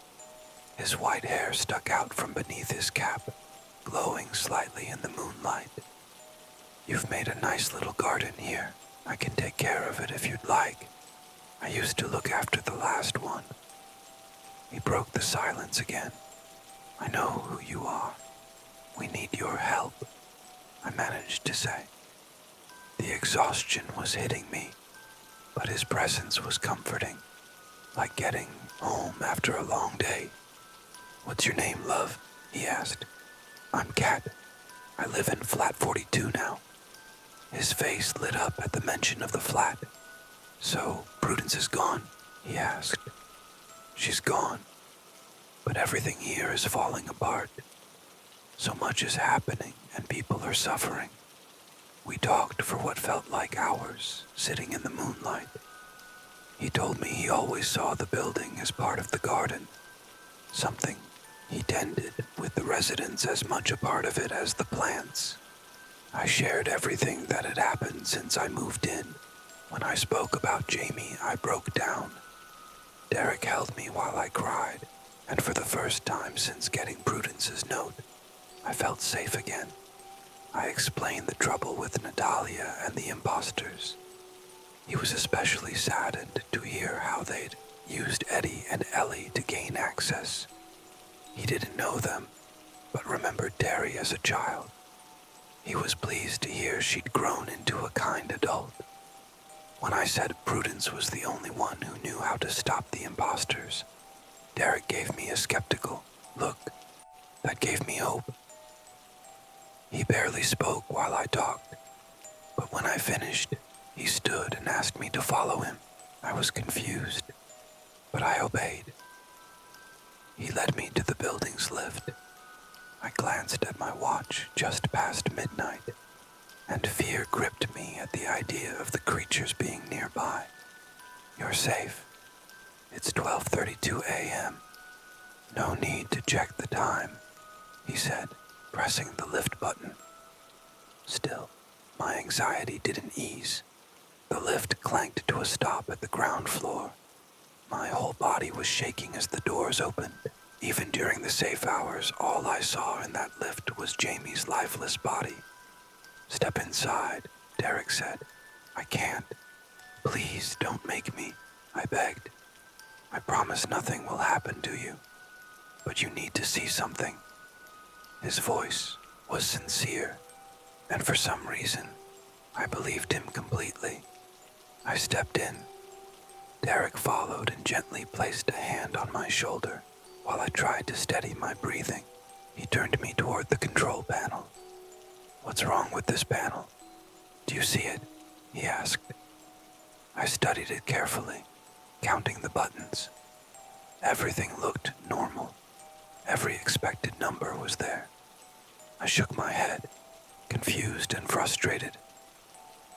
A: His white hair stuck out from beneath his cap, glowing slightly in the moonlight. "You've made a nice little garden here. I can take care of it if you'd like. I used to look after the last one." He broke the silence again. "I know who you are. We need your help," I managed to say. The exhaustion was hitting me, but his presence was comforting, like getting home after a long day. "What's your name, love?" he asked. "I'm Kat. I live in flat 42 now." His face lit up at the mention of the flat. "So, Prudence is gone?" he asked. "She's gone, but everything here is falling apart. So much is happening and people are suffering." We talked for what felt like hours, sitting in the moonlight. He told me he always saw the building as part of the garden, something he tended, with the residents as much a part of it as the plants. I shared everything that had happened since I moved in. When I spoke about Jamie, I broke down. Derek held me while I cried, and for the first time since getting Prudence's note, I felt safe again. I explained the trouble with Natalia and the imposters. He was especially saddened to hear how they'd used Eddie and Ellie to gain access. He didn't know them, but remembered Terry as a child. He was pleased to hear she'd grown into a kind adult. When I said Prudence was the only one who knew how to stop the imposters, Derek gave me a skeptical look that gave me hope. He barely spoke while I talked, but when I finished, he stood and asked me to follow him. I was confused, but I obeyed. He led me to the building's lift. I glanced at my watch just past midnight, and fear gripped me at the idea of the creatures being nearby. "You're safe," It's 12:32 a.m. No need to check the time, he said, pressing the lift button. Still, my anxiety didn't ease. The lift clanked to a stop at the ground floor. My whole body was shaking as the doors opened. Even during the safe hours, all I saw in that lift was Jamie's lifeless body. "Step inside," Derek said. "I can't. Please don't make me," I begged. "I promise nothing will happen to you, but you need to see something." His voice was sincere, and for some reason, I believed him completely. I stepped in. Derek followed and gently placed a hand on my shoulder while I tried to steady my breathing. He turned me toward the control panel. "What's wrong with this panel? Do you see it?" he asked. I studied it carefully, counting the buttons. Everything looked normal. Every expected number was there. I shook my head, confused and frustrated.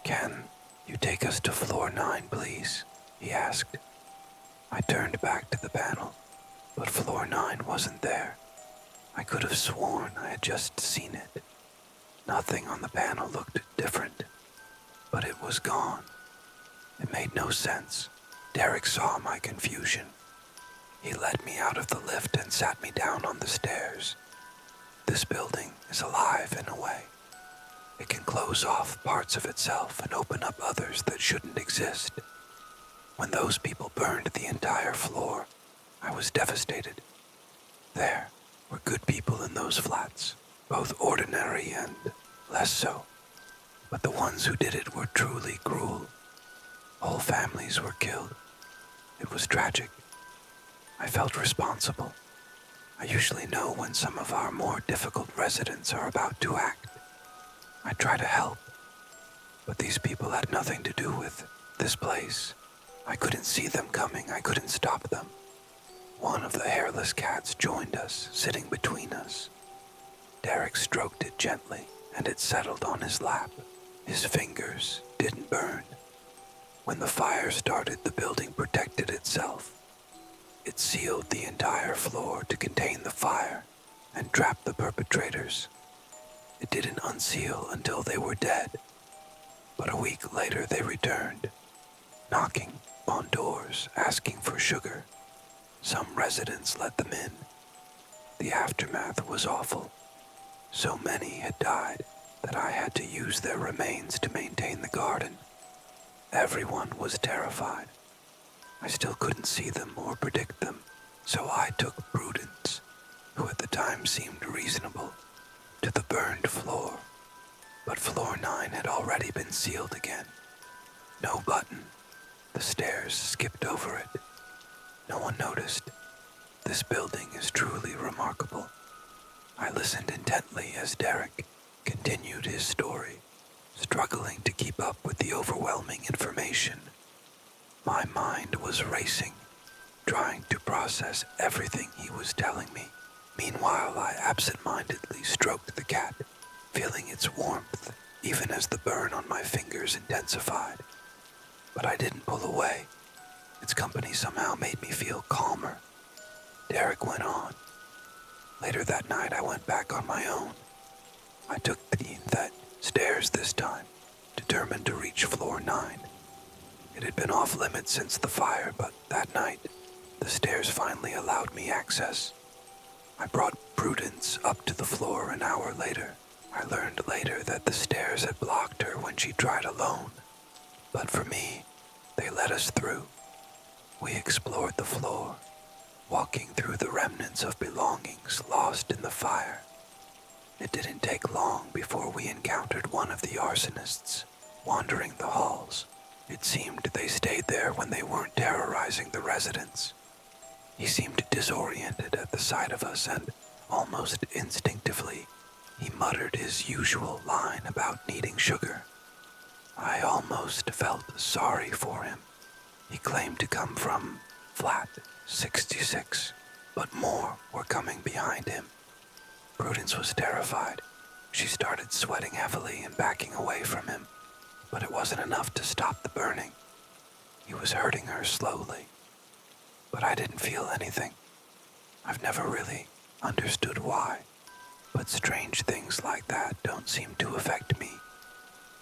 A: "Can you take us to floor 9, please?" he asked. I turned back to the panel, but floor 9 wasn't there. I could have sworn I had just seen it. Nothing on the panel looked different, but it was gone. It made no sense. Derek saw my confusion. He led me out of the lift and sat me down on the stairs. "This building is alive in a way. It can close off parts of itself and open up others that shouldn't exist. When those people burned the entire floor, I was devastated. There were good people in those flats, both ordinary and less so. But the ones who did it were truly cruel. Whole families were killed. It was tragic. I felt responsible. I usually know when some of our more difficult residents are about to act. I try to help, but these people had nothing to do with this place. I couldn't see them coming. I couldn't stop them. One of the hairless cats joined us, sitting between us. Derek stroked it gently, and it settled on his lap. His fingers didn't burn. When the fire started, the building protected itself. It sealed the entire floor to contain the fire and trap the perpetrators. It didn't unseal until they were dead. But a week later they returned, knocking on doors, asking for sugar. Some residents let them in. The aftermath was awful. So many had died that I had to use their remains to maintain the garden. Everyone was terrified. I still couldn't see them or predict them, so I took Prudence, who at the time seemed reasonable, to the burned floor. But floor 9 had already been sealed again. No button. The stairs skipped over it. No one noticed. This building is truly remarkable. I listened intently as Derek continued his story, struggling to keep up with the overwhelming information. My mind was racing, trying to process everything he was telling me. Meanwhile, I absent-mindedly stroked the cat, feeling its warmth even as the burn on my fingers intensified. But I didn't pull away. Its company somehow made me feel calmer. Derek went on. Later that night, I went back on my own. I took that stairs this time, determined to reach floor 9. It had been off limits since the fire, but that night, the stairs finally allowed me access. I brought Prudence up to the floor an hour later. I learned later that the stairs had blocked her when she tried alone. But for me, they let us through. We explored the floor, walking through the remnants of belongings lost in the fire. It didn't take long before we encountered one of the arsonists, wandering the halls. It seemed they stayed there when they weren't terrorizing the residents. He seemed disoriented at the sight of us, and almost instinctively, he muttered his usual line about needing sugar. I almost felt sorry for him. He claimed to come from flat 66, but more were coming behind him. Prudence was terrified. She started sweating heavily and backing away from him, but it wasn't enough to stop the burning. He was hurting her slowly. but I didn't feel anything. I've never really understood why, but strange things like that don't seem to affect me.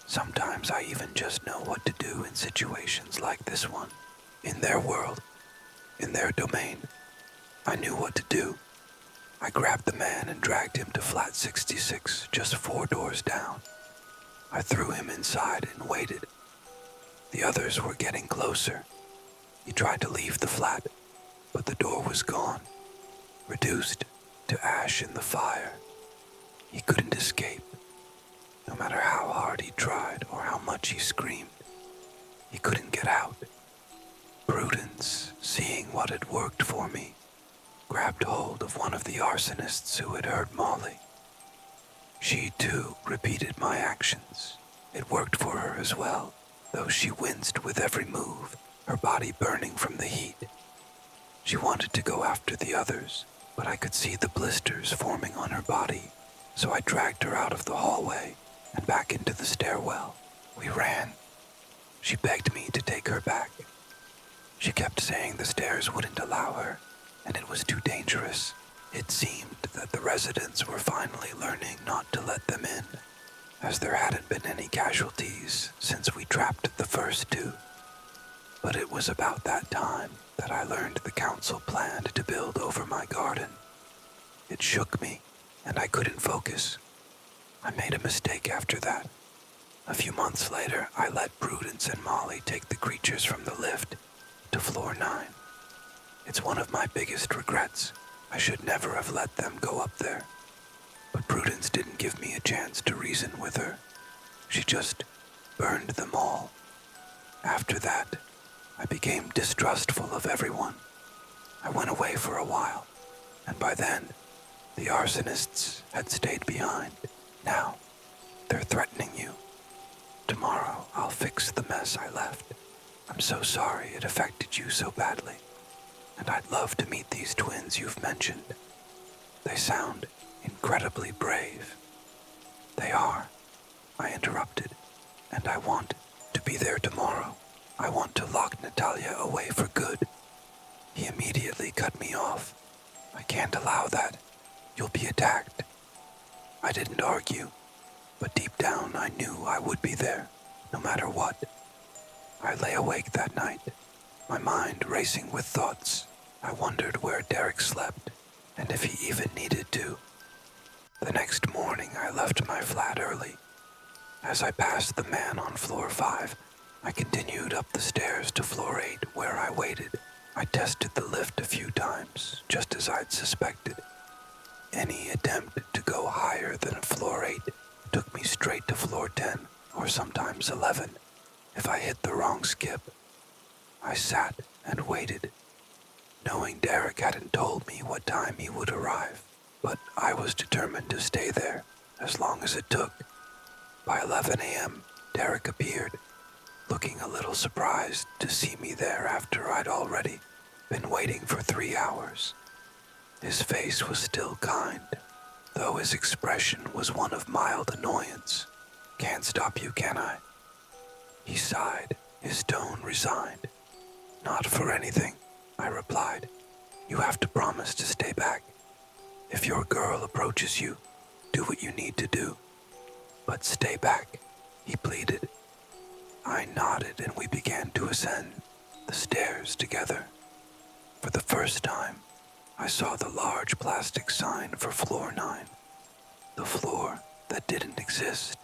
A: Sometimes I even just know what to do in situations like this one. In their world, in their domain, I knew what to do. I grabbed the man and dragged him to flat 66, just 4 doors down. I threw him inside and waited. The others were getting closer. He tried to leave the flat, but the door was gone, reduced to ash in the fire. He couldn't escape, no matter how hard he tried or how much he screamed. He couldn't get out. Prudence, seeing what had worked for me, grabbed hold of one of the arsonists who had hurt Molly. She, too, repeated my actions. It worked for her as well, though she winced with every move, her body burning from the heat. She wanted to go after the others, but I could see the blisters forming on her body, so I dragged her out of the hallway and back into the stairwell. We ran. She begged me to take her back. She kept saying the stairs wouldn't allow her, and it was too dangerous. It seemed that the residents were finally learning not to let them in, as there hadn't been any casualties since we trapped the first 2. But it was about that time that I learned the council planned to build over my garden. It shook me, and I couldn't focus. I made a mistake after that. A few months later, I let Prudence and Molly take the creatures from the lift to floor 9. It's one of my biggest regrets. I should never have let them go up there. But Prudence didn't give me a chance to reason with her. She just burned them all. After that, I became distrustful of everyone. I went away for a while, and by then, the arsonists had stayed behind. Now, they're threatening you. Tomorrow, I'll fix the mess I left. I'm so sorry it affected you so badly, and I'd love to meet these twins you've mentioned. They sound incredibly brave. They are, I interrupted, and I want to be there tomorrow. I want to lock Natalia away for good. He immediately cut me off. I can't allow that. You'll be attacked. I didn't argue, but deep down I knew I would be there, no matter what. I lay awake that night, my mind racing with thoughts. I wondered where Derek slept, and if he even needed to. The next morning I left my flat early. As I passed the man on floor 5, I continued up the stairs to floor 8, where I waited. I tested the lift a few times, just as I'd suspected. Any attempt to go higher than floor 8 took me straight to floor 10, or sometimes 11, if I hit the wrong skip. I sat and waited, knowing Derek hadn't told me what time he would arrive, but I was determined to stay there, as long as it took. By 11 a.m., Derek appeared, looking a little surprised to see me there after I'd already been waiting for 3 hours. His face was still kind, though his expression was one of mild annoyance. Can't stop you, can I? He sighed, his tone resigned. Not for anything, I replied. You have to promise to stay back. If your girl approaches you, do what you need to do. But stay back, he pleaded. I nodded and we began to ascend the stairs together. For the first time, I saw the large plastic sign for floor 9, the floor that didn't exist.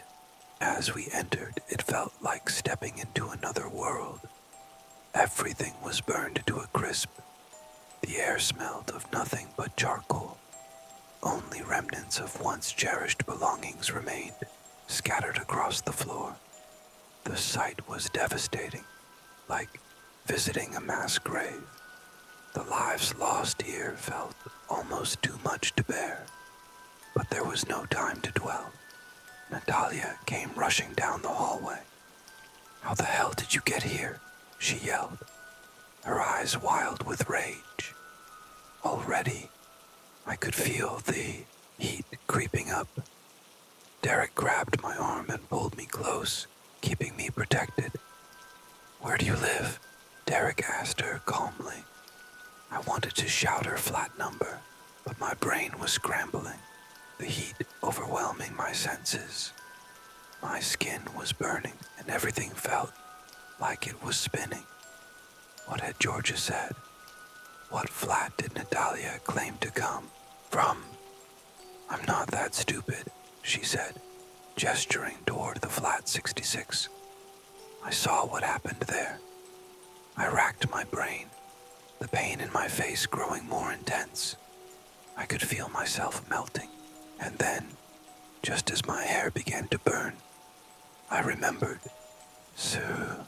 A: As we entered, it felt like stepping into another world. Everything was burned to a crisp. The air smelled of nothing but charcoal. Only remnants of once cherished belongings remained, scattered across the floor. The sight was devastating, like visiting a mass grave. The lives lost here felt almost too much to bear, but there was no time to dwell. Natalia came rushing down the hallway. How the hell did you get here? She yelled, her eyes wild with rage. Already, I could feel the heat creeping up. Derek grabbed my arm and pulled me close, keeping me protected. Where do you live? Derek asked her calmly. I wanted to shout her flat number, but my brain was scrambling, the heat overwhelming my senses. My skin was burning and everything felt like it was spinning. What had Georgia said? What flat did Natalia claim to come from? I'm not that stupid, she said, gesturing toward the flat 66. I saw what happened there. I racked my brain, the pain in my face growing more intense. I could feel myself melting, and then, just as my hair began to burn, I remembered. Sir,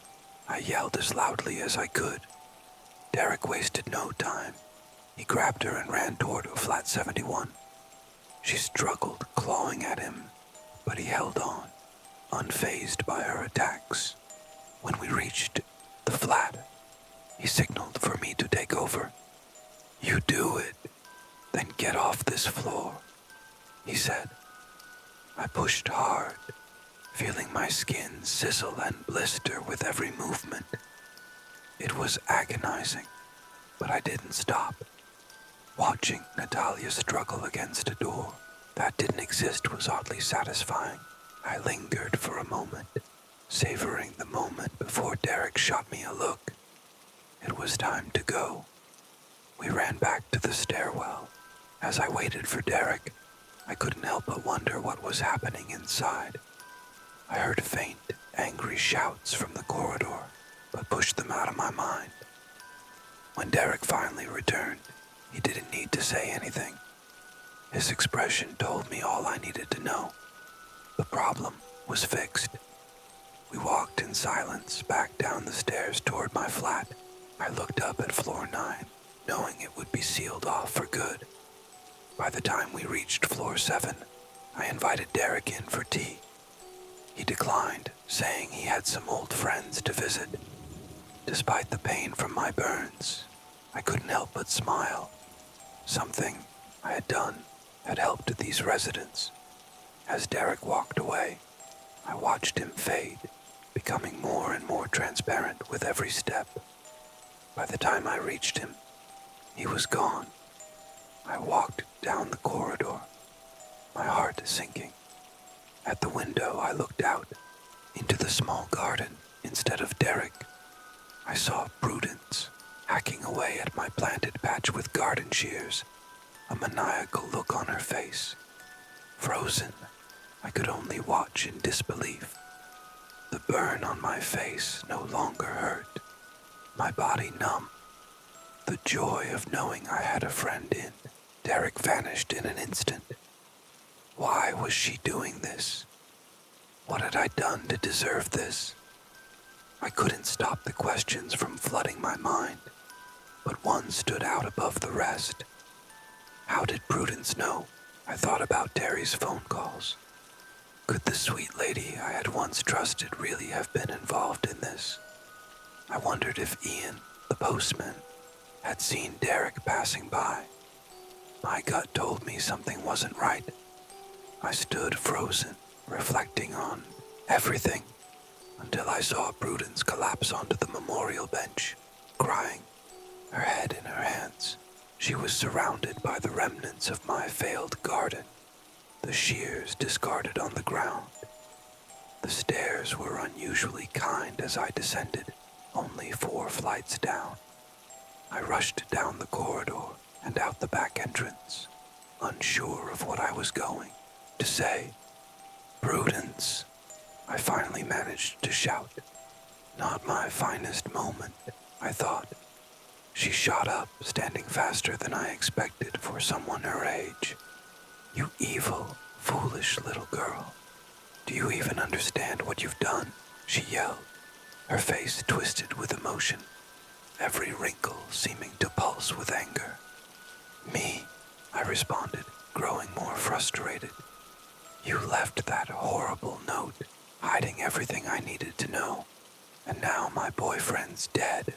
A: I yelled as loudly as I could. Derek wasted no time. He grabbed her and ran toward a flat 71. She struggled, clawing at him, but he held on, unfazed by her attacks. When we reached the flat, he signaled for me to take over. You do it, then get off this floor, he said. I pushed hard, feeling my skin sizzle and blister with every movement. It was agonizing, but I didn't stop. Watching Natalia struggle against a door that didn't exist was oddly satisfying. I lingered for a moment, savoring the moment before Derek shot me a look. It was time to go. We ran back to the stairwell. As I waited for Derek, I couldn't help but wonder what was happening inside. I heard faint, angry shouts from the corridor, but pushed them out of my mind. When Derek finally returned, he didn't need to say anything. His expression told me all I needed to know. The problem was fixed. We walked in silence back down the stairs toward my flat. I looked up at floor 9, knowing it would be sealed off for good. By the time we reached floor 7, I invited Derek in for tea. He declined, saying he had some old friends to visit. Despite the pain from my burns, I couldn't help but smile. Something I had done had helped these residents. As Derek walked away, I watched him fade, becoming more and more transparent with every step. By the time I reached him, he was gone. I walked down the corridor, my heart sinking. At the window, I looked out into the small garden instead of Derek. I saw Prudence hacking away at my planted patch with garden shears, a maniacal look on her face. Frozen, I could only watch in disbelief. The burn on my face no longer hurt, my body numb. The joy of knowing I had a friend in Derek vanished in an instant. Why was she doing this? What had I done to deserve this? I couldn't stop the questions from flooding my mind, but one stood out above the rest. How did Prudence know I thought about Terry's phone calls? Could the sweet lady I had once trusted really have been involved in this? I wondered if Ian, the postman, had seen Derek passing by. My gut told me something wasn't right. I stood frozen, reflecting on everything, until I saw Prudence collapse onto the memorial bench, crying, her head in her hands. She was surrounded by the remnants of my failed garden, the shears discarded on the ground. The stairs were unusually kind as I descended, only 4 flights down. I rushed down the corridor and out the back entrance, unsure of what I was going to say. Prudence, I finally managed to shout. Not my finest moment, I thought. She shot up, standing faster than I expected for someone her age. You evil, foolish little girl. Do you even understand what you've done? She yelled, her face twisted with emotion, every wrinkle seeming to pulse with anger. Me, I responded, growing more frustrated. You left that horrible note, hiding everything I needed to know, and now my boyfriend's dead.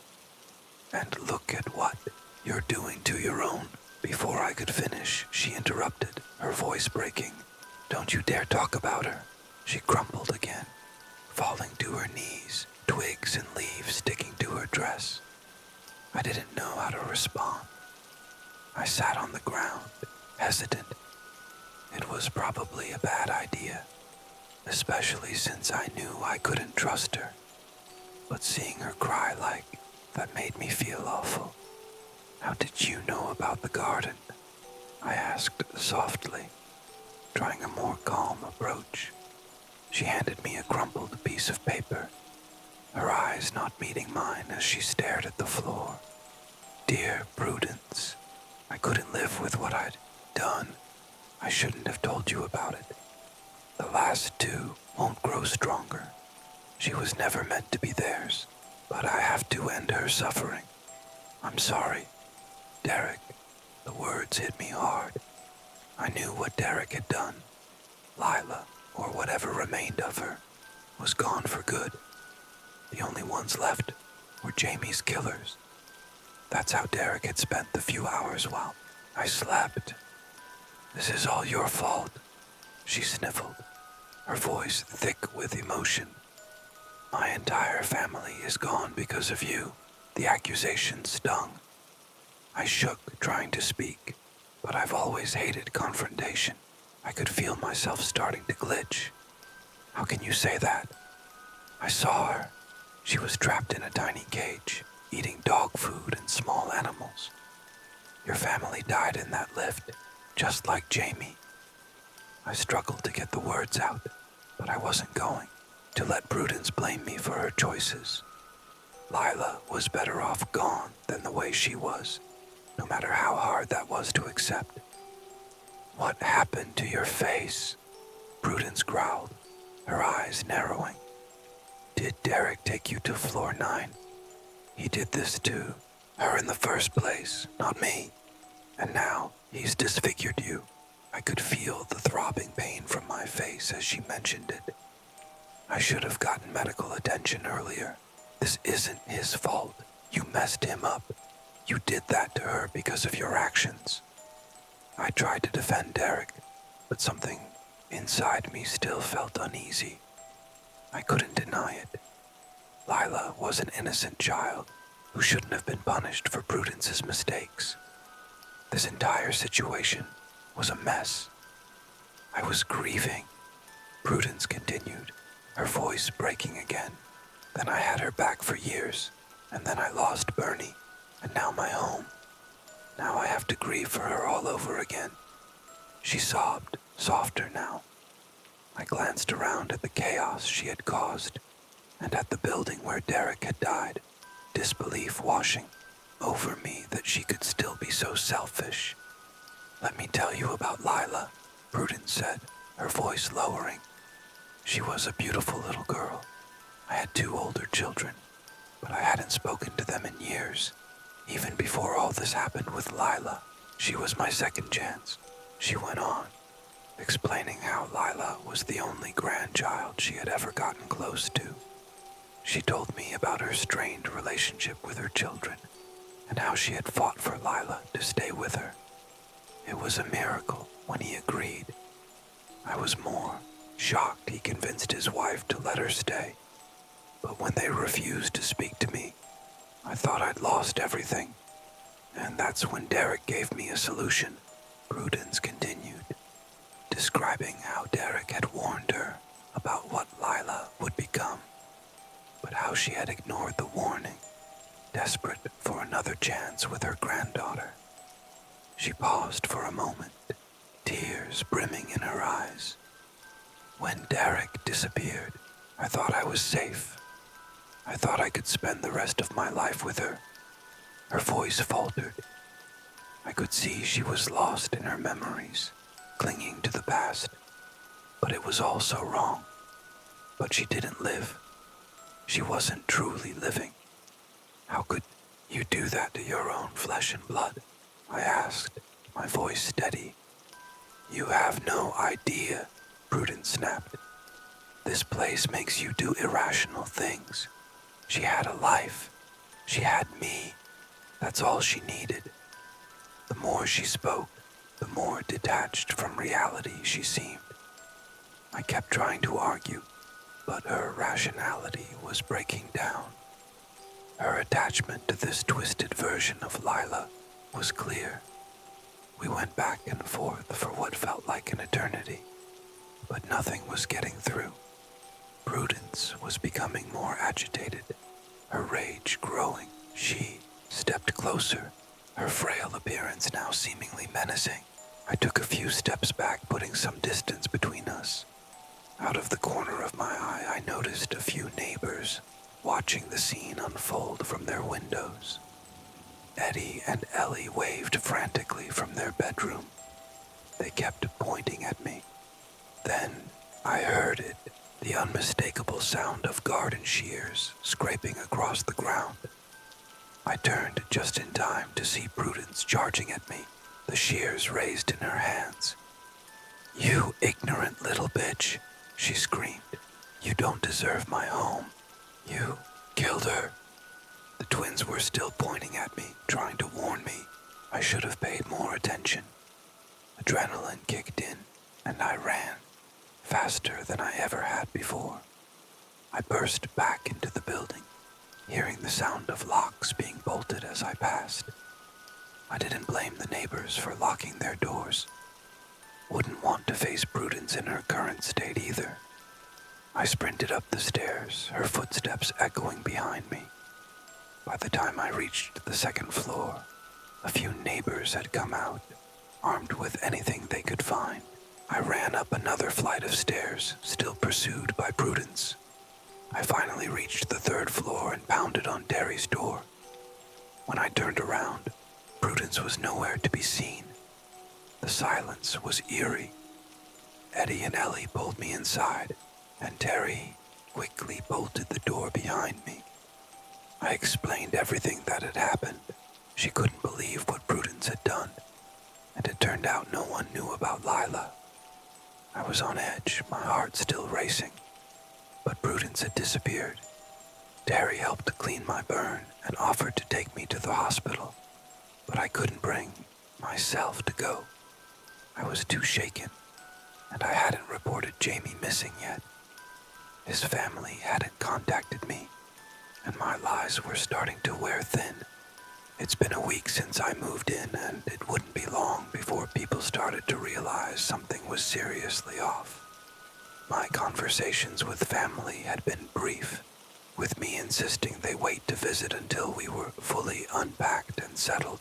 A: And look at what you're doing to your own. Before I could finish, she interrupted, her voice breaking. Don't you dare talk about her. She crumpled again, falling to her knees, twigs and leaves sticking to her dress. I didn't know how to respond. I sat on the ground, hesitant. It was probably a bad idea, especially since I knew I couldn't trust her. But seeing her cry like that made me feel awful. "How did you know about the garden?" I asked softly, trying a more calm approach. She handed me a crumpled piece of paper, her eyes not meeting mine as she stared at the floor. "Dear Prudence, I couldn't live with what I'd done. I shouldn't have told you about it. The last two won't grow stronger. She was never meant to be theirs, but I have to end her suffering. I'm sorry. Derek." The words hit me hard. I knew what Derek had done. Lila, or whatever remained of her, was gone for good. The only ones left were Jamie's killers. That's how Derek had spent the few hours while I slept. "This is all your fault," she sniffled, her voice thick with emotion. "My entire family is gone because of you." The accusation stung. I shook, trying to speak, but I've always hated confrontation. I could feel myself starting to glitch. "How can you say that? I saw her. She was trapped in a tiny cage, eating dog food and small animals. Your family died in that lift, just like Jamie." I struggled to get the words out, but I wasn't going to let Prudence blame me for her choices. Lila was better off gone than the way she was, no matter how hard that was to accept. "What happened to your face?" Prudence growled, her eyes narrowing. "Did Derek take you to floor 9? He did this to her in the first place, not me. And now he's disfigured you." I could feel the throbbing pain from my face as she mentioned it. "I should have gotten medical attention earlier. This isn't his fault. You messed him up. You did that to her because of your actions." I tried to defend Derek, but something inside me still felt uneasy. I couldn't deny it. Lila was an innocent child who shouldn't have been punished for Prudence's mistakes. This entire situation was a mess. "I was grieving," Prudence continued, her voice breaking again. "Then I had her back for years, and then I lost Bernie, and now my home. Now I have to grieve for her all over again." She sobbed, softer now. I glanced around at the chaos she had caused, and at the building where Derek had died, disbelief washing over me that she could still be so selfish. "Let me tell you about Lila," Prudence said, her voice lowering. "She was a beautiful little girl. I had 2 older children, but I hadn't spoken to them in years. Even before all this happened with Lila, she was my second chance," she went on, explaining how Lila was the only grandchild she had ever gotten close to. She told me about her strained relationship with her children, and how she had fought for Lila to stay with her. It was a miracle when he agreed. I was more shocked he convinced his wife to let her stay. But when they refused to speak to me, I thought I'd lost everything. And that's when Derek gave me a solution," Prudence continued, describing how Derek had warned her about what Lila would become, but how she had ignored the warning, desperate for another chance with her granddaughter. She paused for a moment, tears brimming in her eyes. "When Derek disappeared, I thought I was safe. I thought I could spend the rest of my life with her." Her voice faltered. I could see she was lost in her memories, clinging to the past. But it was all so wrong. But she didn't live. She wasn't truly living. "How could you do that to your own flesh and blood?" I asked, my voice steady. "You have no idea," Prudence snapped. "This place makes you do irrational things. She had a life. She had me. That's all she needed." The more she spoke, the more detached from reality she seemed. I kept trying to argue, but her rationality was breaking down. Her attachment to this twisted version of Lila was clear. We went back and forth for what felt like an eternity, but nothing was getting through. Prudence was becoming more agitated, her rage growing. She stepped closer, her frail appearance now seemingly menacing. I took a few steps back, putting some distance between us. Out of the corner of my eye, I noticed a few neighbors watching the scene unfold from their windows. Eddie and Ellie waved frantically from their bedroom. They kept pointing at me. Then I heard it, the unmistakable sound of garden shears scraping across the ground. I turned just in time to see Prudence charging at me, the shears raised in her hands. "You ignorant little bitch," she screamed. "You don't deserve my home. You killed her." The twins were still pointing at me, trying to warn me. I should have paid more attention. Adrenaline kicked in, and I ran, faster than I ever had before. I burst back into the building, hearing the sound of locks being bolted as I passed. I didn't blame the neighbors for locking their doors. Wouldn't want to face Prudence in her current state either. I sprinted up the stairs, her footsteps echoing behind me. By the time I reached the second floor, a few neighbors had come out, armed with anything they could find. I ran up another flight of stairs, still pursued by Prudence. I finally reached the third floor and pounded on Terry's door. When I turned around, Prudence was nowhere to be seen. The silence was eerie. Eddie and Ellie pulled me inside, and Terry quickly bolted the door behind me. I explained everything that had happened. She couldn't believe what Prudence had done, and it turned out no one knew about Lila. I was on edge, my heart still racing, but Prudence had disappeared. Terry helped clean my burn and offered to take me to the hospital, but I couldn't bring myself to go. I was too shaken, and I hadn't reported Jamie missing yet. His family hadn't contacted me, and my lies were starting to wear thin. It's been a week since I moved in, and it wouldn't be long before people started to realize something was seriously off. My conversations with family had been brief, with me insisting they wait to visit until we were fully unpacked and settled.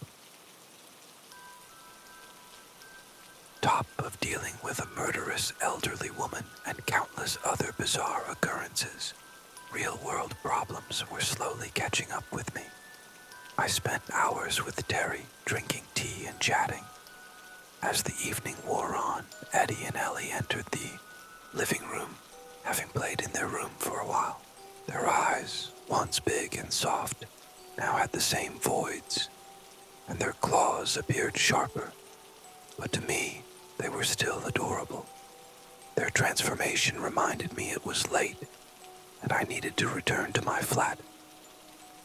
A: Top of dealing with a murderous elderly woman and countless other bizarre occurrences, real-world problems were slowly catching up with me. I spent hours with Terry, drinking tea and chatting. As the evening wore on, Eddie and Ellie entered the living room, having played in their room for a while. Their eyes, once big and soft, now had the same voids, and their claws appeared sharper. But to me, they were still adorable. Their transformation reminded me it was late, and I needed to return to my flat.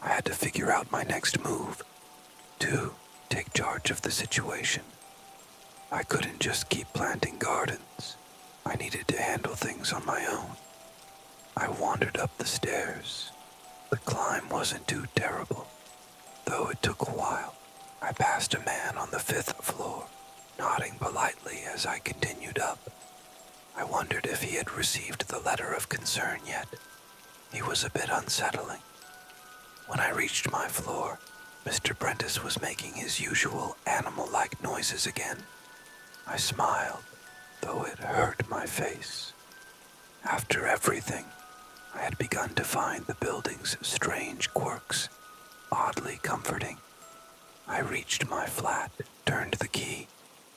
A: I had to figure out my next move, to take charge of the situation. I couldn't just keep planting gardens. I needed to handle things on my own. I wandered up the stairs. The climb wasn't too terrible, though it took a while. I passed a man on the 5th floor, nodding politely as I continued up. I wondered if he had received the letter of concern yet. He was a bit unsettling. When I reached my floor, Mr. Prentice was making his usual animal-like noises again. I smiled, though it hurt my face. After everything, I had begun to find the building's strange quirks oddly comforting. I reached my flat, turned the key,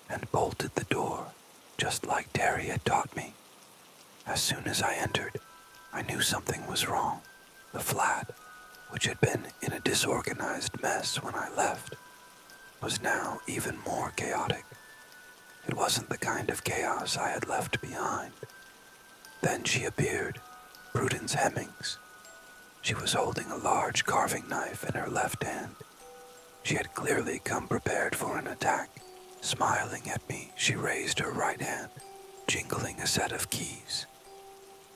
A: and bolted the door, just like Terry had taught me. As soon as I entered, I knew something was wrong. The flat, which had been in a disorganized mess when I left, was now even more chaotic. It wasn't the kind of chaos I had left behind. Then she appeared, Prudence Hemmings. She was holding a large carving knife in her left hand. She had clearly come prepared for an attack. Smiling at me, she raised her right hand, jingling a set of keys.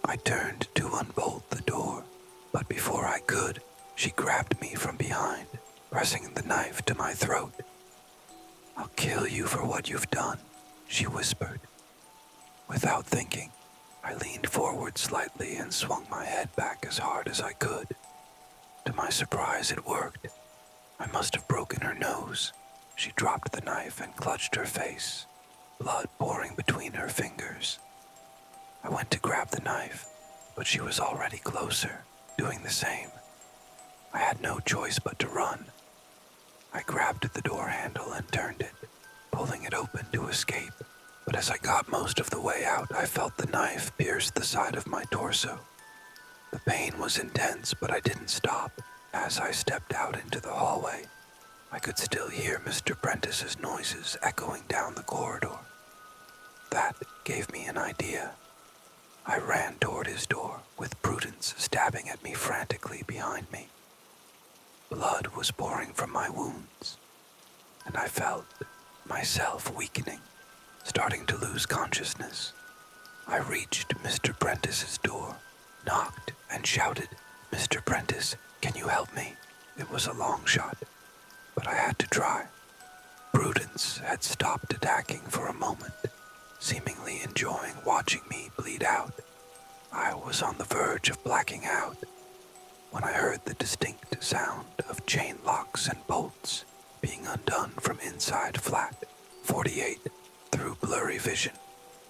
A: I turned to unbolt the door, but before I could, she grabbed me from behind, pressing the knife to my throat. "I'll kill you for what you've done," she whispered. Without thinking, I leaned forward slightly and swung my head back as hard as I could. To my surprise, it worked. I must have broken her nose. She dropped the knife and clutched her face, blood pouring between her fingers. I went to grab the knife, but she was already closer, doing the same. I had no choice but to run. I grabbed the door handle and turned it, pulling it open to escape. But as I got most of the way out, I felt the knife pierce the side of my torso. The pain was intense, but I didn't stop. As I stepped out into the hallway, I could still hear Mr. Prentice's noises echoing down the corridor. That gave me an idea. I ran toward his door, with Prudence stabbing at me frantically behind me. Blood was pouring from my wounds, and I felt myself weakening, starting to lose consciousness. I reached Mr. Prentice's door, knocked, and shouted, "Mr. Prentice, can you help me?" It was a long shot, but I had to try. Prudence had stopped attacking for a moment, seemingly enjoying watching me bleed out. I was on the verge of blacking out when I heard the distinct sound of chain locks and bolts being undone from inside flat 48. Through blurry vision,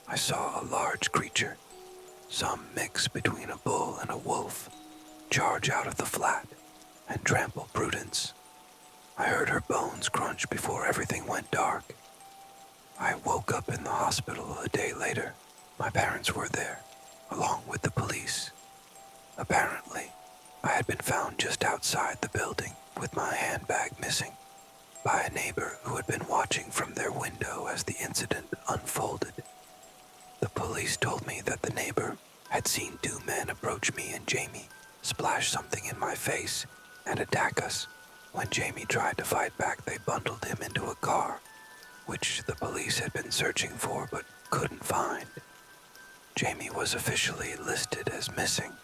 A: I saw a large creature, some mix between a bull and a wolf, charge out of the flat and trample Prudence. I heard her bones crunch before everything went dark. I woke up in the hospital a day later. My parents were there, along with the police. Apparently, I had been found just outside the building with my handbag missing by a neighbor who had been watching from their window as the incident unfolded. The police told me that the neighbor had seen two men approach me and Jamie, splash something in my face, and attack us. When Jamie tried to fight back, they bundled him into a car, which the police had been searching for but couldn't find. Jamie was officially listed as missing.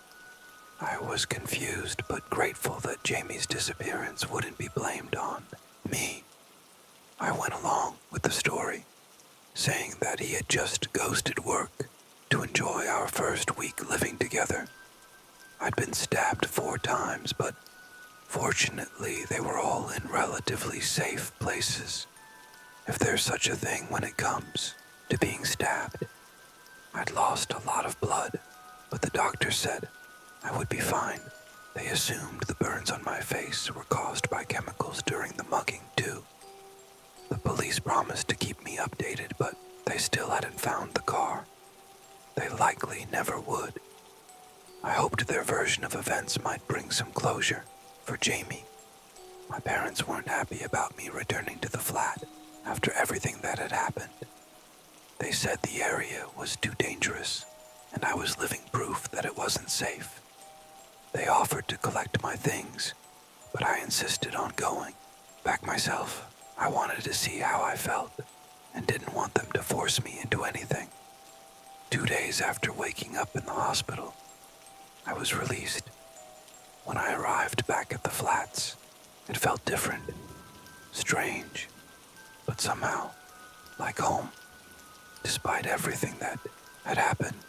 A: I was confused but grateful that Jamie's disappearance wouldn't be blamed on me. I went along with the story, saying that he had just ghosted work to enjoy our first week living together. I'd been stabbed 4 times, but fortunately they were all in relatively safe places, if there's such a thing when it comes to being stabbed. I'd lost a lot of blood, but the doctor said I would be fine. They assumed the burns on my face were caused by chemicals during the mugging, too. The police promised to keep me updated, but they still hadn't found the car. They likely never would. I hoped their version of events might bring some closure for Jamie. My parents weren't happy about me returning to the flat after everything that had happened. They said the area was too dangerous, and I was living proof that it wasn't safe. They offered to collect my things, but I insisted on going back myself. I wanted to see how I felt and didn't want them to force me into anything. 2 days after waking up in the hospital, I was released. When I arrived back at the flats, it felt different, strange, but somehow like home. Despite everything that had happened,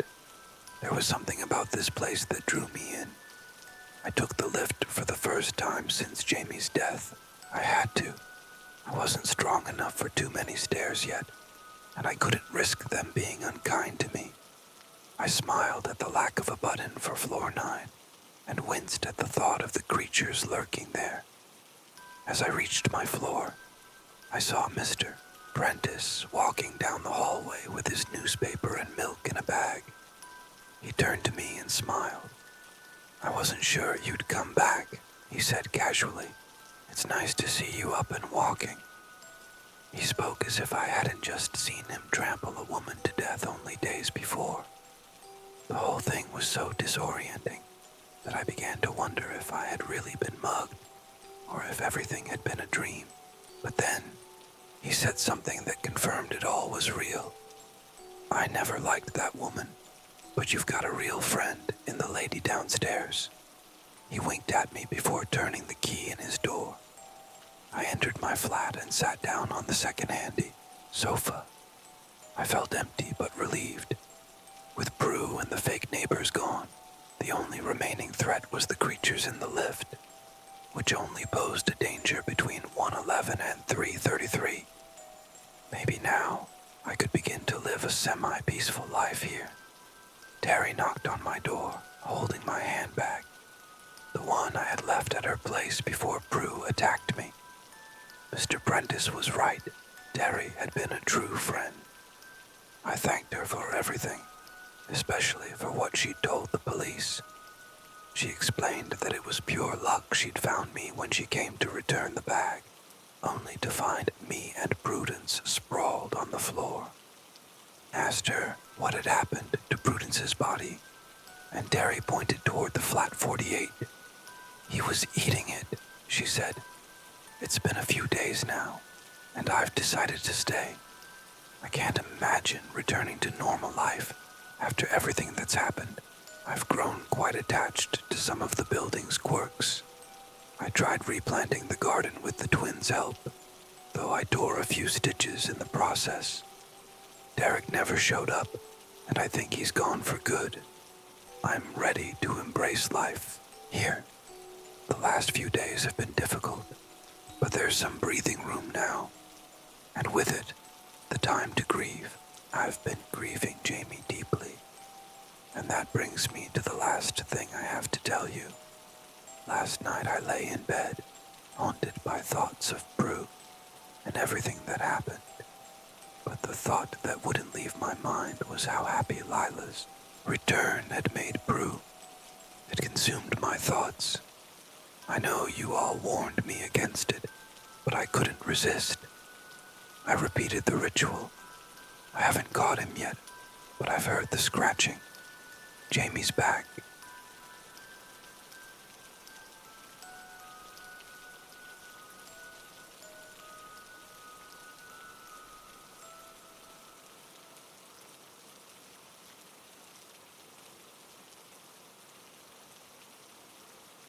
A: there was something about this place that drew me in. I took the lift for the first time since Jamie's death. I had to. I wasn't strong enough for too many stairs yet, and I couldn't risk them being unkind to me. I smiled at the lack of a button for floor 9 and winced at the thought of the creatures lurking there. As I reached my floor, I saw Mr. Prentice walking down the hallway with his newspaper and milk in a bag. He turned to me and smiled. "I wasn't sure you'd come back," he said casually. "It's nice to see you up and walking." He spoke as if I hadn't just seen him trample a woman to death only days before. The whole thing was so disorienting that I began to wonder if I had really been mugged or if everything had been a dream. But then he said something that confirmed it all was real. "I never liked that woman, but you've got a real friend in the lady downstairs." He winked at me before turning the key in his door. I entered my flat and sat down on the second-handy sofa. I felt empty but relieved. With Prue and the fake neighbors gone, the only remaining threat was the creatures in the lift, which only posed a danger between 111 and 333. Maybe now I could begin to live a semi-peaceful life here. Terry knocked on my door, holding my handbag, the one I had left at her place before Prue attacked me. Mr. Prentice was right. Terry had been a true friend. I thanked her for everything, especially for what she'd told the police. She explained that it was pure luck she'd found me when she came to return the bag, only to find me and Prudence sprawled on the floor. Asked her what had happened to Prudence's body, and Terry pointed toward the flat 48. He was eating it, she said. It's been a few days now, and I've decided to stay. I can't imagine returning to normal life after everything that's happened. I've grown quite attached to some of the building's quirks. I tried replanting the garden with the twins' help, though I tore a few stitches in the process. Derek never showed up, and I think he's gone for good. I'm ready to embrace life here. The last few days have been difficult, but there's some breathing room now, and with it, the time to grieve. I've been grieving Jamie deeply, and that brings me to the last thing I have to tell you. Last night I lay in bed, haunted by thoughts of Prue and everything that happened. But the thought that wouldn't leave my mind was how happy Lila's return had made Prue. It consumed my thoughts. I know you all warned me against it, but I couldn't resist. I repeated the ritual. I haven't caught him yet, but I've heard the scratching. Jamie's back,